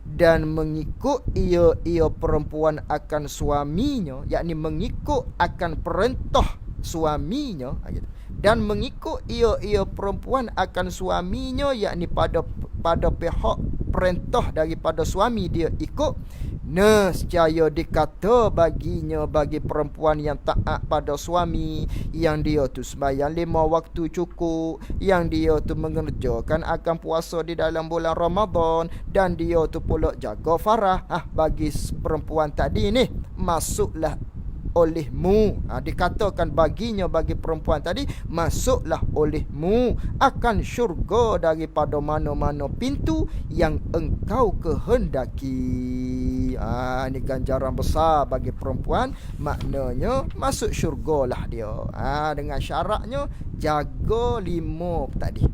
dan mengikut ia perempuan akan suaminya, yakni mengikut akan perintah suaminya, dan mengikut ia perempuan akan suaminya, yakni pada pihak perintah daripada suami dia ikut, Nescaya dikata baginya, bagi perempuan yang taat pada suami, yang dia tu sembahyang 5 waktu cukup, yang dia tu mengerjakan akan puasa di dalam bulan Ramadan, dan dia tu pula jaga farah. Bagi perempuan tadi ni, masuklah olehmu. Dikatakan baginya, bagi perempuan tadi, masuklah olehmu akan syurga daripada mana-mana pintu yang engkau kehendaki. Ini ganjaran besar bagi perempuan. Maknanya masuk syurgalah dia. Dengan syaratnya jaga 5 tadi.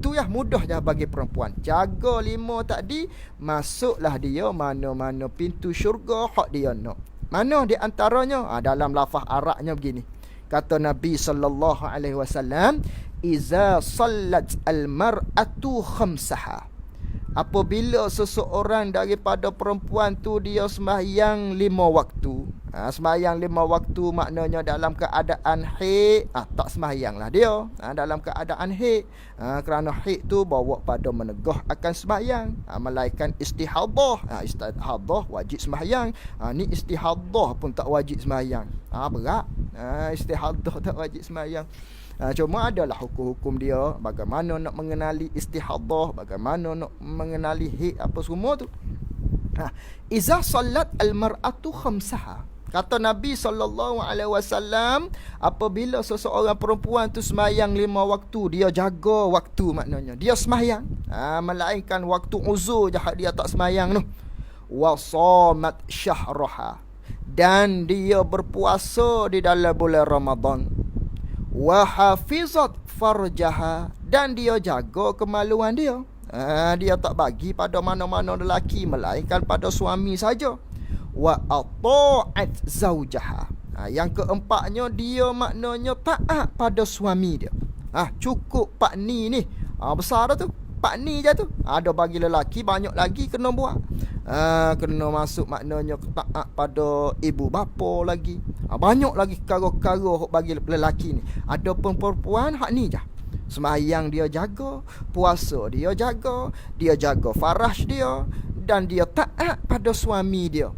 Tu mudah je bagi perempuan. Jaga 5 tadi, masuklah dia mana-mana pintu syurga hak dia nak. Mana di antaranya? Dalam lafaz Arabnya begini. Kata Nabi sallallahu alaihi wasallam, "Iza sallat al-mar'atu khamsaha." Apabila seseorang daripada perempuan tu dia sembahyang 5 waktu. Sembahyang 5 waktu maknanya dalam keadaan haid, tak sembahyanglah dia. Dalam keadaan haid. Kerana haid tu bawa pada menegah akan sembahyang. Melainkan istihadah. Istihadah wajib sembahyang. Ni istihadah pun tak wajib sembahyang. Berat. Istihadah tak wajib sembahyang. Cuma adalah hukum-hukum dia, bagaimana nak mengenali istihadah, bagaimana nak mengenali haid, apa semua tu. Iza salat al-mar'atu khamsaha. Kata Nabi SAW, apabila seseorang perempuan tu sembahyang 5 waktu, dia jaga waktu maknanya. Dia sembahyang. Melainkan waktu uzur je dia tak sembahyang tu. Wa shamat syahraha. Dan dia berpuasa di dalam bulan Ramadan. Wa hafizat farjaha. Dan dia jaga kemaluan dia. Dia tak bagi pada mana-mana lelaki, melainkan pada suami saja. Wa ata'at zaujaha. Yang keempatnya, dia maknanya taat pada suami dia. Cukup pak ni. Besar dah tu. Pak ni je tu. Ada bagi lelaki banyak lagi kena buat. Kena masuk maknanya taat pada ibu bapa lagi. Banyak lagi perkara-perkara bagi lelaki ni. Ada pun perempuan hak ni je. Sembahyang dia jaga, puasa dia jaga farash dia, dan dia taat pada suami dia.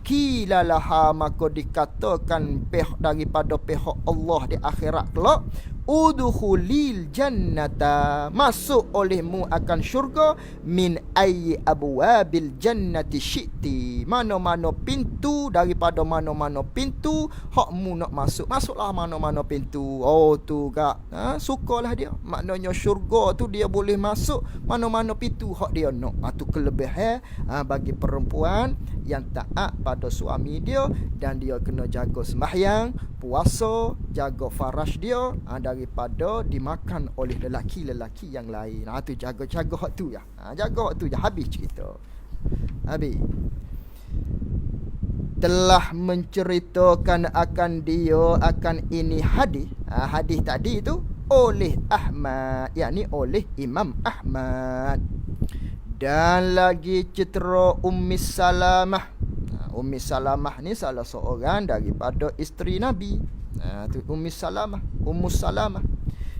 Kilalaha, maka dikatakan daripada pihak Allah di akhirat kelak, udkhulil jannata, masuk olehmu akan syurga, min ayyi abwabil jannati syi'ti, mana-mana pintu daripada mana-mana pintu hakmu nak masuk, masuklah mana-mana pintu. Tu kak, sukalah dia. Maknanya syurga tu dia boleh masuk mana-mana pintu hak dia nak. Tu kelebihan bagi perempuan yang taat pada suami dia, dan dia kena jaga sembahyang, puasa, jaga farash dia daripada dimakan oleh lelaki-lelaki yang lain. Tu jaga-jaga hak tu ya. Jaga hak tu je, habis cerita. Habis. Telah menceritakan akan dia akan ini hadis. Hadis tadi tu oleh Ahmad, yakni oleh Imam Ahmad. Dan lagi cetera Ummi Salamah. Ummi Salamah ni salah seorang daripada isteri Nabi. Tu Ummi Salamah, Ummus Salamah.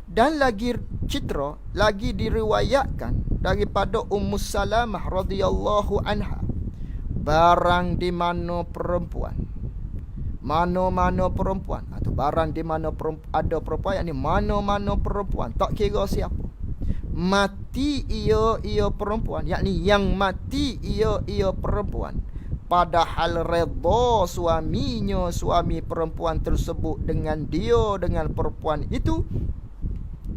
Dan lagi cetera, lagi diriwayatkan daripada Ummus Salamah radhiyallahu anha, barang di mana perempuan, mana-mana perempuan, atau barang di mana ada perempuan, yakni mana-mana perempuan, tak kira siapa, mati ia perempuan, yakni yang mati ia perempuan, padahal redha suaminya, suami perempuan tersebut dengan perempuan itu,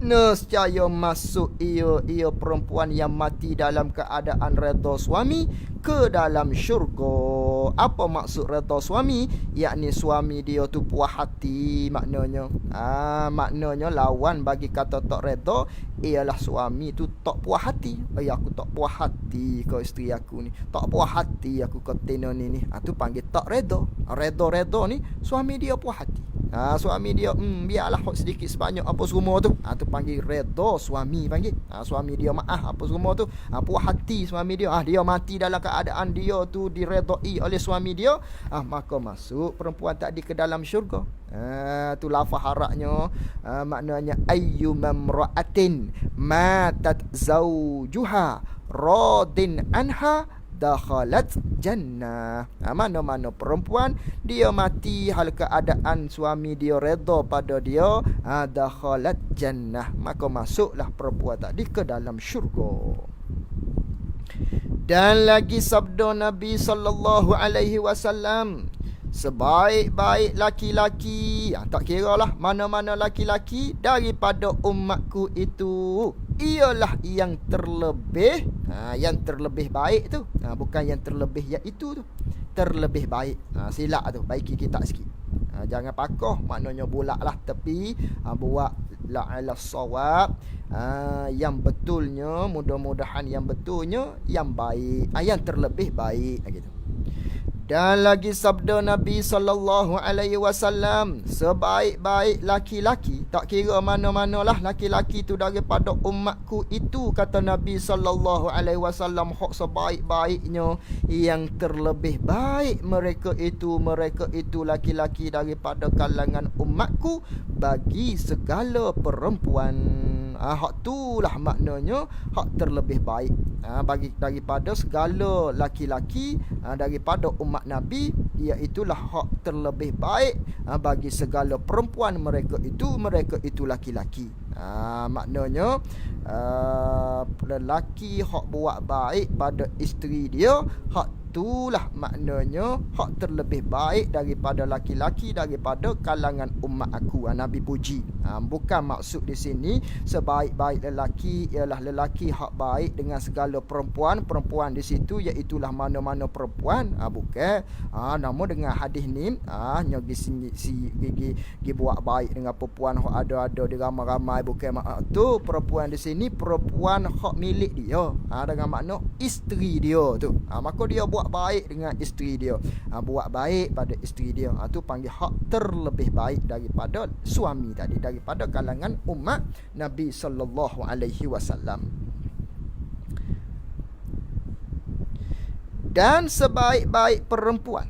nescaya masuk ia perempuan yang mati dalam keadaan redha suami ke dalam syurga. Apa maksud redha suami? Yakni suami dia tu puas hati maknanya. Maknanya lawan bagi kata tak redha ialah suami tu tak puas hati. Aku tak puas hati kau isteri aku ni. Tak puas hati aku kau tena ni. Tu panggil tak redha. Redha ni suami dia puas hati. Suami dia biarlah hok sedikit sebanyak apa semua tu. Tu panggil redha suami panggil. Suami dia maaf apa semua tu. Puas hati suami dia. Dia mati dalam keadaan dia tu diredai oleh suami dia. Maka masuk perempuan tadi ke dalam syurga. Tu lafaz Arabnya, maknanya ayyumamra'atin matat zawjuha radin anha dakhalat jannah. Mana-mana perempuan dia mati hal keadaan suami dia redha pada dia, dakhalat jannah, maka masuklah perempuan tadi ke dalam syurga. Dan lagi sabda Nabi sallallahu alaihi wasallam, sebaik-baik laki-laki, tak kiralah mana-mana laki-laki daripada umatku itu, ialah yang terlebih, yang terlebih baik tu, bukan yang terlebih iaitu tu, terlebih baik. Silap tu, baiki kitab sikit. Jangan pakoh, maknanya bulaklah tepi, buat la'ala sawab, yang betulnya, mudah-mudahan yang betulnya yang baik, yang terlebih baik gitu. Dan lagi sabda Nabi sallallahu alaihi wasallam, sebaik-baik laki-laki, tak kira mana-manalah laki-laki tu daripada umatku itu, kata Nabi sallallahu alaihi wasallam, hak sebaik-baiknya, yang terlebih baik mereka itu laki-laki daripada kalangan umatku bagi segala perempuan. Hak tu lah maknanya hak terlebih baik, bagi daripada segala laki-laki daripada umat Nabi, iaitulah hak terlebih baik bagi segala perempuan, mereka itu laki-laki. Maknanya lelaki hak buat baik pada isteri dia, hak itulah maknanya hak terlebih baik daripada laki-laki daripada kalangan umat aku. Nabi puji. Bukan maksud di sini sebaik-baik lelaki ialah lelaki hak baik dengan segala perempuan. Perempuan di situ iaitulah mana-mana perempuan. Bukan. Namun dengan hadis ni gigi buat baik dengan perempuan hak ada di ramai-ramai, bukan tu. Perempuan di sini perempuan hak milik dia, dengan makna isteri dia tu. Maka dia buat baik dengan isteri dia, buat baik pada isteri dia, tu panggil hak terlebih baik daripada suami tadi, daripada kalangan umat Nabi sallallahu alaihi wasallam. Dan sebaik-baik perempuan,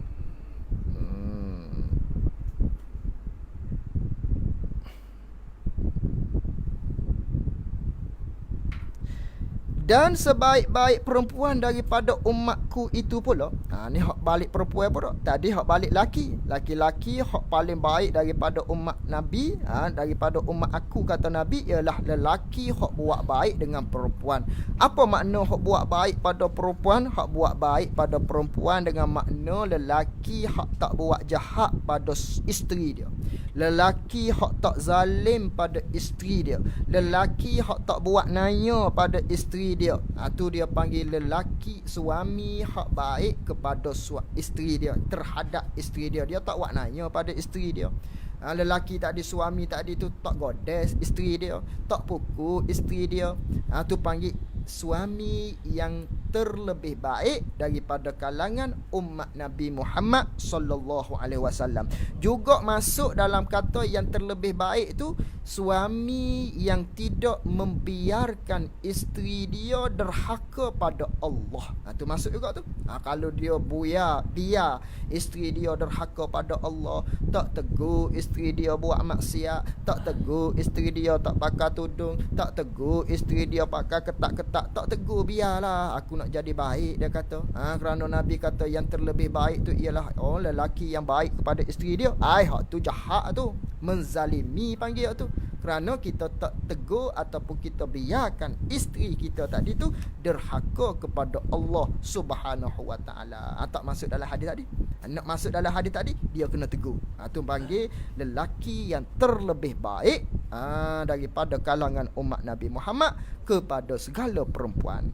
dan sebaik-baik perempuan daripada umatku itu pula. Ni hak balik perempuan pula. Tadi hak balik laki. Laki-laki hak paling baik daripada umat Nabi, daripada umat aku, kata Nabi, ialah lelaki hak buat baik dengan perempuan. Apa makna hak buat baik pada perempuan? Hak buat baik pada perempuan dengan makna lelaki hak tak buat jahat pada isteri dia, lelaki hak tak zalim pada isteri dia, lelaki hak tak buat naya pada isteri dia. Tu dia panggil lelaki, suami hak baik kepada isteri dia, terhadap isteri dia. Dia tak buat naya pada isteri dia. Lelaki tadi, suami tadi tu tak godes isteri dia, tak pukul isteri dia. Tu panggil suami yang terlebih baik daripada kalangan umat Nabi Muhammad sallallahu alaihi wasallam. Juga masuk dalam kata yang terlebih baik tu suami yang tidak membiarkan isteri dia derhaka pada Allah. Tu masuk juga tu. Kalau dia biar isteri dia derhaka pada Allah, tak tegur isteri dia buat maksiat, tak tegur isteri dia tak pakai tudung, tak tegur isteri dia pakai ketak-ketak, tak tegur, biarlah, aku nak jadi baik, dia kata. Kerana Nabi kata yang terlebih baik tu ialah lelaki yang baik kepada isteri dia. Hak tu jahat tu, menzalimi panggil tu. Kerana kita tak tegur ataupun kita biarkan isteri kita tadi tu derhaka kepada Allah Subhanahu wa taala. Tak masuk dalam hadis tadi. Nak masuk dalam hadis tadi, dia kena tegur. Tu panggil lelaki yang terlebih baik daripada kalangan umat Nabi Muhammad kepada segala perempuan.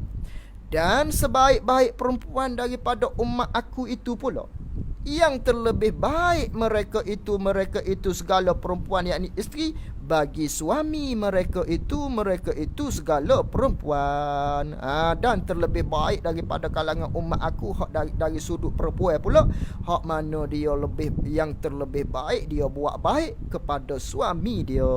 Dan sebaik-baik perempuan daripada umat aku itu pula, yang terlebih baik mereka itu segala perempuan, yakni isteri, bagi suami mereka itu segala perempuan. Dan terlebih baik daripada kalangan umat aku hak dari sudut perempuan pula, hak mana dia yang terlebih baik, dia buat baik kepada suami dia,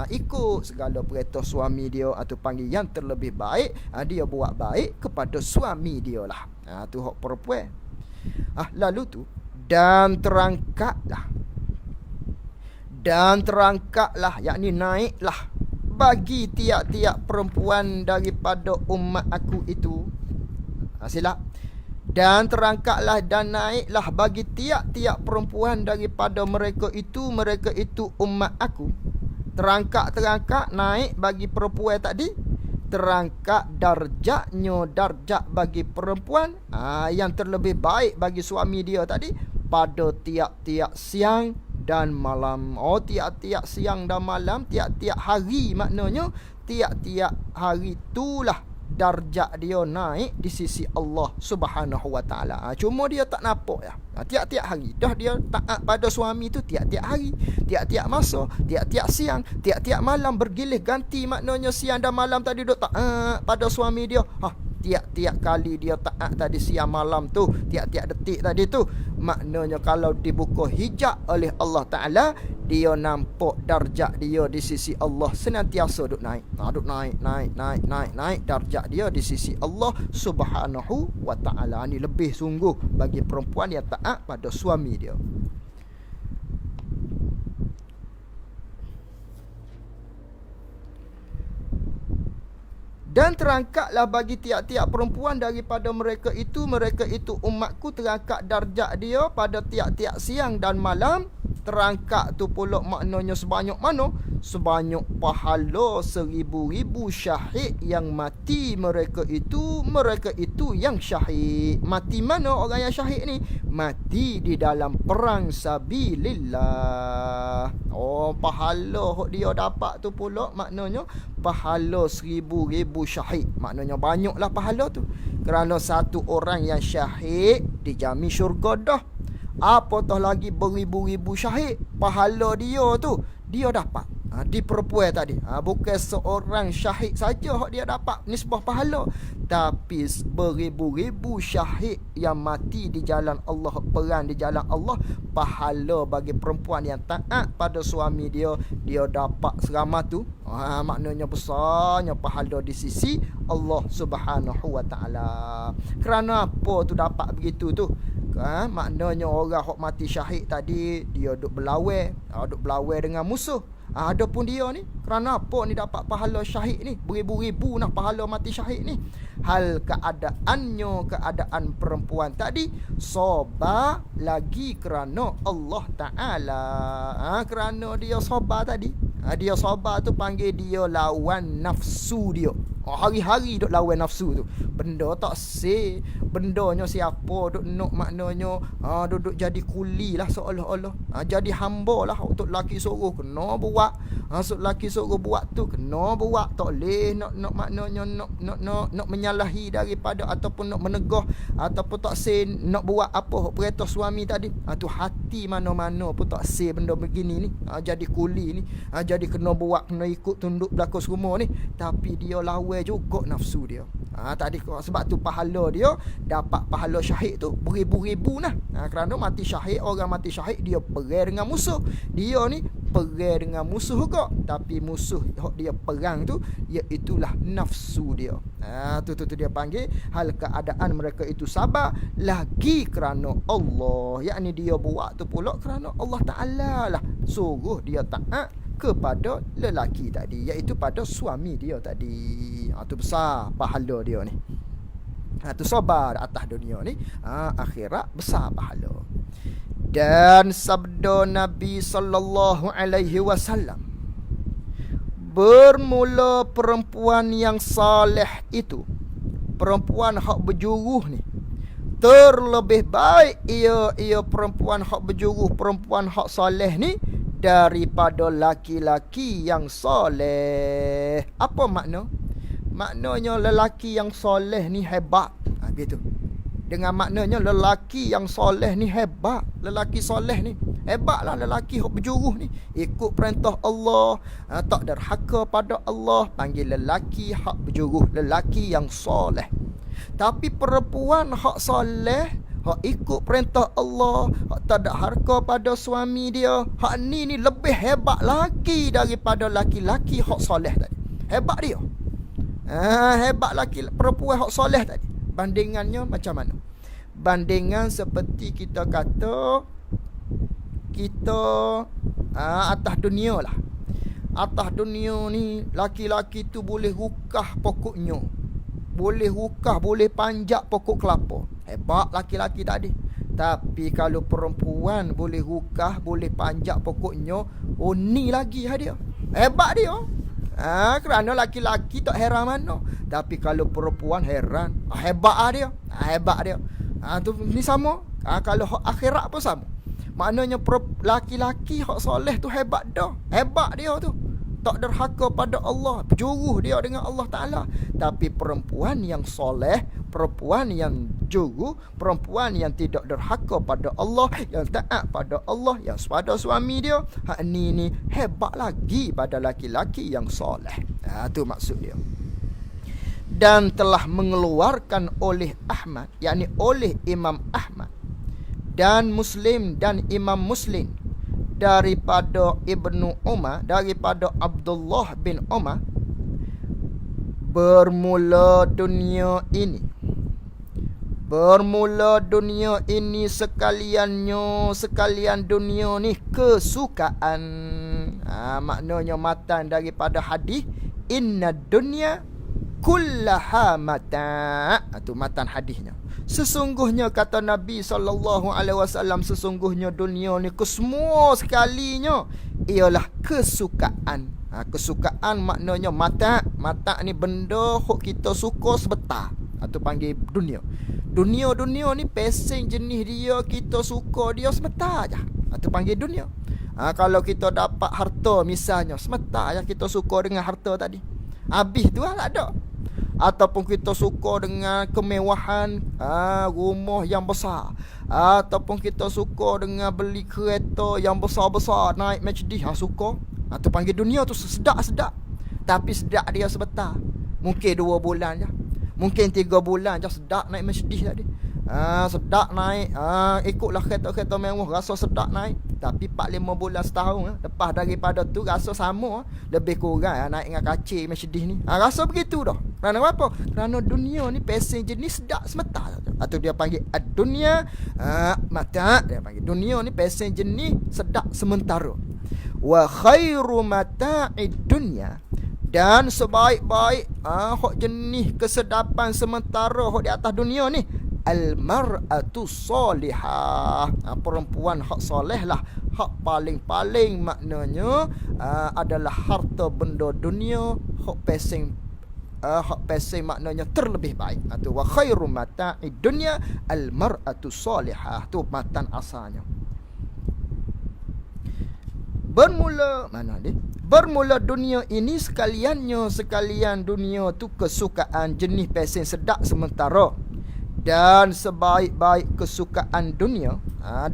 ikut segala perintah suami dia, atau panggil yang terlebih baik, dia buat baik kepada suami dia lah. Tu hak perempuan. Lalu tu dan terangkatlah, yakni naiklah bagi tiap-tiap perempuan daripada umat aku itu. Silap. Dan terangkatlah dan naiklah bagi tiap-tiap perempuan daripada mereka itu umat aku. Terangkat naik bagi perempuan tadi. Terangkat darjat bagi perempuan yang terlebih baik bagi suami dia tadi pada tiap-tiap siang dan malam. Tiap-tiap siang dan malam, tiap-tiap hari, maknanya tiap-tiap hari itulah darjat dia naik di sisi Allah Subhanahu wa taala. Cuma dia tak nampak ya. Tiap-tiap hari dah dia taat pada suami tu, tiap-tiap hari, tiap-tiap masa, tiap-tiap siang, tiap-tiap malam bergilih ganti, maknanya siang dan malam tadi duk taat pada suami dia. Tiap-tiap kali dia taat tadi siang malam tu, tiap-tiap detik tadi tu, maknanya kalau dibuka hijab oleh Allah Ta'ala, dia nampak darjat dia di sisi Allah senantiasa duk naik. Duk naik darjat dia di sisi Allah Subhanahu wa Ta'ala. Ini lebih sungguh bagi perempuan yang taat pada suami dia. Dan terangkatlah bagi tiap-tiap perempuan daripada mereka itu umatku, terangkat darjat dia pada tiap-tiap siang dan malam. Terangkat tu pula maknanya sebanyak mana? Sebanyak pahala 1000-1000 syahid yang mati mereka itu yang syahid. Mati mana orang yang syahid ni? Mati di dalam perang sabilillah. Pahala hok dia dapat tu pula maknanya pahala 1000-1000 syahid. Maknanya banyaklah pahala tu. Kerana satu orang yang syahid dijamin syurga dah. Apatah lagi beribu-ribu syahid, pahala dia tu dia dapat. Di perempuan tadi, bukan seorang syahid saja hak dia dapat nisbah pahala, tapi beribu-ribu syahid yang mati di jalan Allah, perang di jalan Allah. Pahala bagi perempuan yang taat pada suami dia dapat seramah tu. Maknanya besarnya pahala di sisi Allah Subhanahu wa taala. Kerana apa tu dapat begitu tu? Maknanya orang hok mati syahid tadi dia duk berlawan dengan musuh. Adapun dia ni, kerana apa ni dapat pahala syahid ni? Beribu-ribu nah pahala mati syahid ni. Hal keadaan perempuan tadi sabar lagi kerana Allah Ta'ala. Kerana dia sabar tadi. Dia sabar tu panggil dia lawan nafsu dia. Hari-hari duk lawan nafsu tu. Benda tak seh. Bendanya siapa duk nak, maknanya duduk jadi kuli lah seolah-olah. Jadi hamba lah. Untuk laki suruh kena buat. Untuk laki suruh buat tu kena buat. Tak boleh nak maknanya nak menyalahi daripada ataupun nak menegah ataupun tak seh nak buat apa perintah suami tadi. Tu hati mana-mana pun tak seh benda begini ni. Jadi kuli ni. Jadi kena buat, kena ikut tunduk belakang rumah ni. Tapi dia lawan juga nafsu dia. Tadi sebab tu pahala dia dapat pahala syahid tu beribu-ribu nah. Kerana mati syahid, orang mati syahid dia perang dengan musuh. Dia ni perang dengan musuh juga, tapi musuh dia perang tu iaitulah nafsu dia. Tu dia panggil hal keadaan mereka itu sabar lagi kerana Allah. Yakni dia buat tu pula kerana Allah Ta'ala lah suruh dia taat kepada lelaki tadi, iaitu pada suami dia tadi. Tu besar pahala dia ni. Tu sabar atas dunia ni, akhirat besar pahala. Dan sabda Nabi sallallahu alaihi wasallam, bermula perempuan yang saleh itu, perempuan hak berjuruh ni, terlebih baik ia perempuan hak berjuruh, perempuan hak saleh ni daripada laki-laki yang soleh. Apa makna? Maknanya lelaki yang soleh ni hebat. Gitu. Dengan maknanya lelaki yang soleh ni hebat. Lelaki soleh ni hebatlah. Lelaki yang berjuruh ni ikut perintah Allah, tak derhaka pada Allah, panggil lelaki hak berjuruh, lelaki yang soleh. Tapi perempuan hak soleh, hak ikut perintah Allah, hak tak ada harka pada suami dia, hak ni lebih hebat lagi daripada laki-laki hak soleh tadi. Hebat dia. Hebat laki perempuan hak soleh tadi. Bandingannya macam mana? Bandingan seperti kita kata kita atas dunia lah. Atas dunia ni laki-laki tu boleh rukah pokoknya. Boleh rukah, boleh panjat pokok kelapa. Hebat laki-laki tadi. Tapi kalau perempuan boleh rukah, boleh panjat pokoknya, oh ni lagi dia. Hebat dia. Kerana laki-laki tak heran mana. Tapi kalau perempuan heran. Hebat dia. Hebat dia. Tu ni sama. Kalau hak akhirat pun sama. Maknanya laki-laki hak soleh tu hebat dah. Hebat dia tu. Tak derhaka pada Allah, juruh dia dengan Allah Ta'ala. Tapi perempuan yang soleh, perempuan yang juruh, perempuan yang tidak derhaka pada Allah, yang taat pada Allah, yang pada suami dia, hak ni hebat lagi pada laki-laki yang soleh. Tu maksud dia. Dan telah mengeluarkan oleh Ahmad, yakni oleh Imam Ahmad dan Muslim dan Imam Muslim, daripada Ibnu Umar, daripada Abdullah bin Umar, bermula dunia ini sekalian dunia ni kesukaan. Maknanya matan daripada hadis, inna dunya kullaha mata'. Itu matan hadisnya. Sesungguhnya kata Nabi SAW, sesungguhnya dunia ni kesemua sekalinya ialah kesukaan. Kesukaan maknanya mata'. Mata' ni benda hok kita suka sebentar. Itu panggil dunia. Dunia ni pesing jenis dia, kita suka dia sebentar aja. Itu panggil dunia. Kalau kita dapat harta misalnya, sebentar aja kita suka dengan harta tadi. Habis tu tak ada. Ataupun kita suka dengan kemewahan, rumah yang besar, ataupun kita suka dengan beli kereta yang besar-besar, naik Mercedes, suka. Tu panggil dunia tu sedap-sedap. Tapi sedap dia sebentar. Mungkin 2 bulan je, mungkin 3 bulan je sedap naik Mercedes tadi. Sedap naik, ikutlah kereta-kereta mewah, rasa sedap naik. Tapi 4-5 bulan setahun lepas daripada tu rasa sama, lebih kurang naik dengan kacir Mercedes ni. Rasa begitu dah. Kerana apa? Kerana dunia ni pesing jenis sedap sebentar. Atau dia panggil ad-dunya mata'. Dia panggil dunia ni pesing jenis sedap sementara. Wa khairu mata'id dunya, dan sebaik-baik hak jenis kesedapan sementara hak di atas dunia ni, al-mar'atu salihah. Perempuan hak soleh lah. Hak paling-paling maknanya adalah harta benda dunia. Hak pesing maknanya terlebih baik. Tu wa khairu mata'id dunya al-mar'atu salihah. Tu matan asalnya. Bermula dunia ini sekalian dunia tu kesukaan jenis pesing sedap sementara. Dan sebaik-baik kesukaan dunia,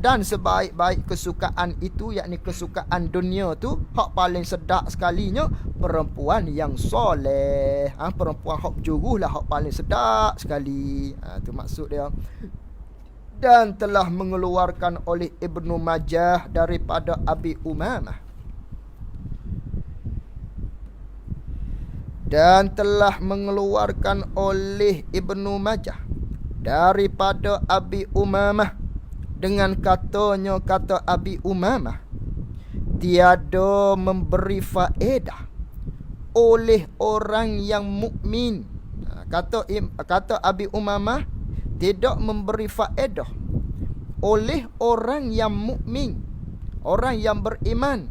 dan sebaik-baik kesukaan itu, yakni kesukaan dunia tu, hak paling sedap sekalinya perempuan yang soleh. Perempuan hak juruh lah hak paling sedap sekali. Tu maksud dia. Dan telah mengeluarkan oleh Ibnu Majah daripada Abi Umamah, dan telah mengeluarkan oleh Ibnu Majah daripada Abi Umamah dengan katanya, kata Abi Umamah, tiada memberi faedah oleh orang yang mukmin. Kata Abi Umamah, tidak memberi faedah oleh orang yang mukmin, orang yang beriman,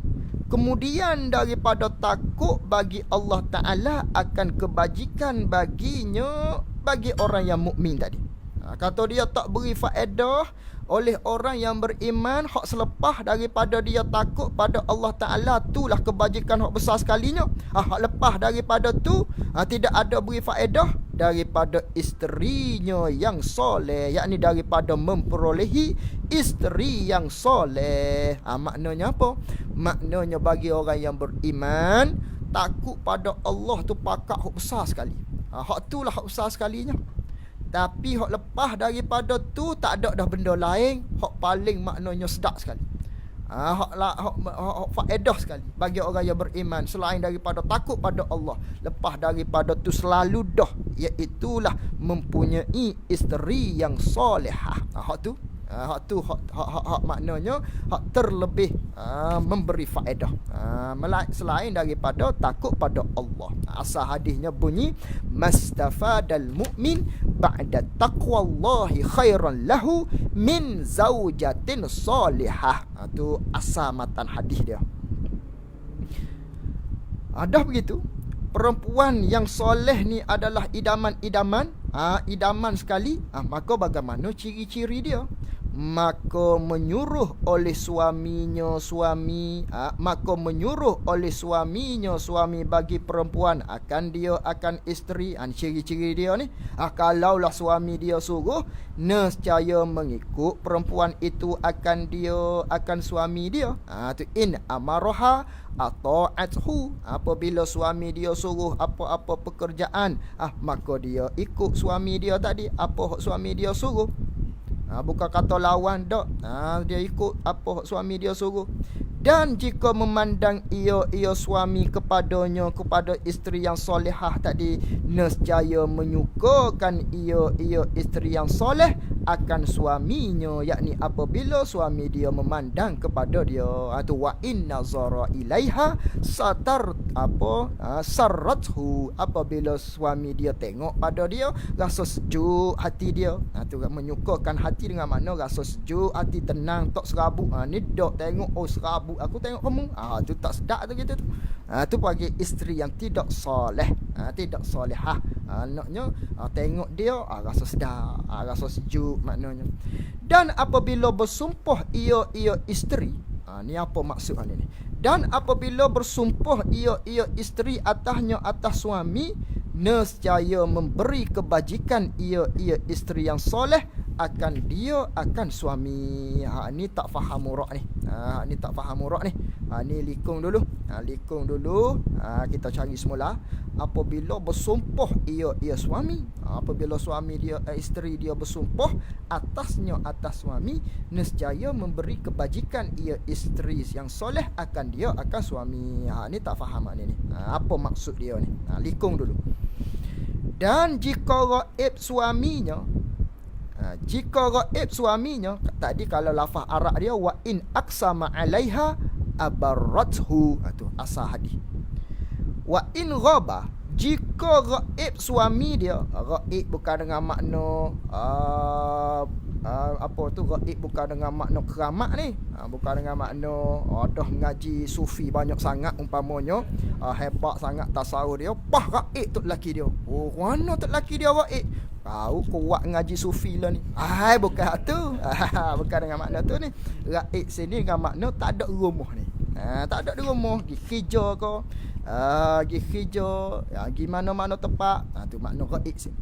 kemudian daripada takut bagi Allah Ta'ala akan kebajikan baginya, bagi orang yang mukmin tadi. Kata dia tak beri faedah oleh orang yang beriman, hak selepas daripada dia takut pada Allah Ta'ala, itulah kebajikan hak besar sekalinya. Hak lepas daripada tu tidak ada beri faedah daripada isterinya yang soleh, yakni daripada memperolehi isteri yang soleh. Maknanya apa? Maknanya bagi orang yang beriman, takut pada Allah tu pakak hak besar sekali. Hak tu lah hak besar sekalinya. Tapi hak lepas daripada tu tak ada dah benda lain. Hak paling maknanya sedap sekali. Hak faedah sekali bagi orang yang beriman selain daripada takut pada Allah. Lepas daripada tu selalu dah, iaitulah mempunyai isteri yang solehah. Hak tu Hak tu hak maknanya hak terlebih memberi faedah. Selain daripada takut pada Allah. Asal hadisnya bunyi mastafadal mu'min ba'da taqwallahi khairan lahu min zaujatin salihah. Tu asal matan hadis dia. Ada begitu. Perempuan yang soleh ni adalah idaman-idaman. Idaman sekali. Maka bagaimana ciri-ciri dia? Maka menyuruh oleh suaminya maka menyuruh oleh suaminya suami bagi perempuan akan isteri. Ciri-ciri dia ni. Kalaulah suami dia suruh, nescaya mengikut perempuan itu akan suami dia. Tu in amaraha atau athu. Apabila suami dia suruh apa-apa pekerjaan, maka dia ikut suami dia tadi. Apa suami dia suruh. Bukan kata lawan tak. Dia ikut apa suami dia suruh. Dan jika memandang ia suami kepada isteri yang solehah tadi, nescaya menyukakan ia isteri yang soleh akan suaminya, yakni apabila suami dia memandang kepada dia. Tu wa in nazara ilaiha sarrathu. Apabila suami dia tengok pada dia, rasa sejuk hati dia. Tu menyukakan hati dengan makna rasa sejuk hati, tenang, tak serabut. Ni dok tengok serabut aku tengok kamu. Tu tak sedap tu gitu tu. Tu bagi isteri yang tidak soleh, tidak solehah. Naknya tengok dia rasa sedap, rasa sejuk maknanya. Dan apabila bersumpah ia isteri, ni apa maksud ni? Dan apabila bersumpah ia isteri atas suami, nescaya memberi kebajikan ia isteri yang soleh akan suami. Ni tak faham murak ni. Ni tak faham murak ni. Ni likung dulu. Kita cari semula. Apabila bersumpah ia suami, apabila suami dia isteri dia bersumpah atas suami, nescaya memberi kebajikan ia isteri yang soleh akan suami. Ni tak faham ni. Apa maksud dia ni? Likung dulu. Dan jika gaib suaminya, tadi kalau lafaz Arab dia wa in aqsama alaiha abarrathu. Tu asal hadis. Wa in ghaba, jika gaib suami dia, gaib bukan dengan makna gaib bukan dengan makna keramat ni. Bukan dengan makna dah ngaji sufi banyak sangat umpamanya, hebat sangat tasawuf dia, gaib tu lelaki dia. Mana tu lelaki dia gaib? Kau kuat ngaji sufi lah ni. Bukan tu. Bukan dengan makna tu ni. Gaib sini dengan makna tak ada rumah ni. Tak ada di rumah, pergi kerja ke, pergi mana-mana tempat. Tu makna gaib sini.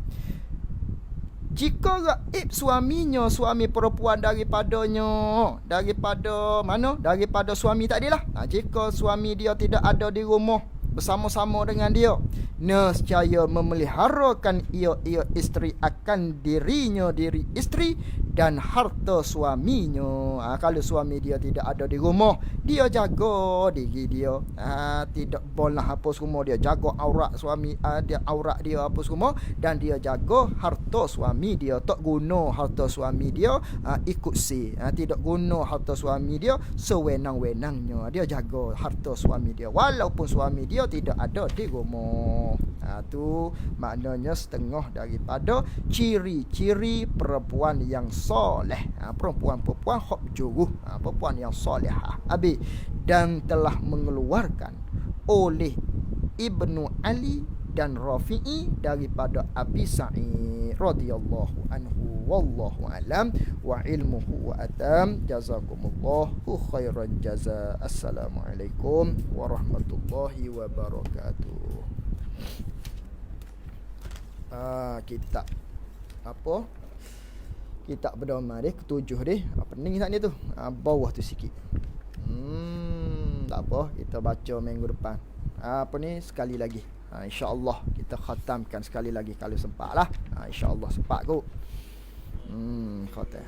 Jika gaib suami perempuan daripada mana? Daripada suami tadilah. Jika suami dia tidak ada di rumah bersama-sama dengan dia, nescaya memeliharakan ia isteri akan diri isteri dan harta suaminya. Kalau suami dia tidak ada di rumah, dia jaga diri dia. Tidak boleh apa semua, dia jaga aurat suami, aurat dia apa semua, dan dia jaga harta suami dia. Tak guna harta suami dia ikut tidak guna harta suami dia sewenang-wenangnya. Dia jaga harta suami dia walaupun suami dia tidak ada di rumah. Tu maknanya setengah daripada ciri-ciri perempuan yang soleh. Perempuan hak juruh, perempuan yang solehah. Dan telah mengeluarkan oleh Ibnu Ali dan Rafi'i daripada Abi Sa'id radhiyallahu anhu. Wallahu alam wa ilmuhu wa atam. Jazakumullahu khairan jaza. Assalamualaikum warahmatullahi wabarakatuh. Kitab apa? Kitab berdoa dia ketujuh dia. Pening sangat tu. Bawah tu sikit. Tak apa, kita baca minggu depan. Sekali lagi. InsyaAllah kita khatamkan sekali lagi kalau sempat lah. InsyaAllah sempat kot. Khatam.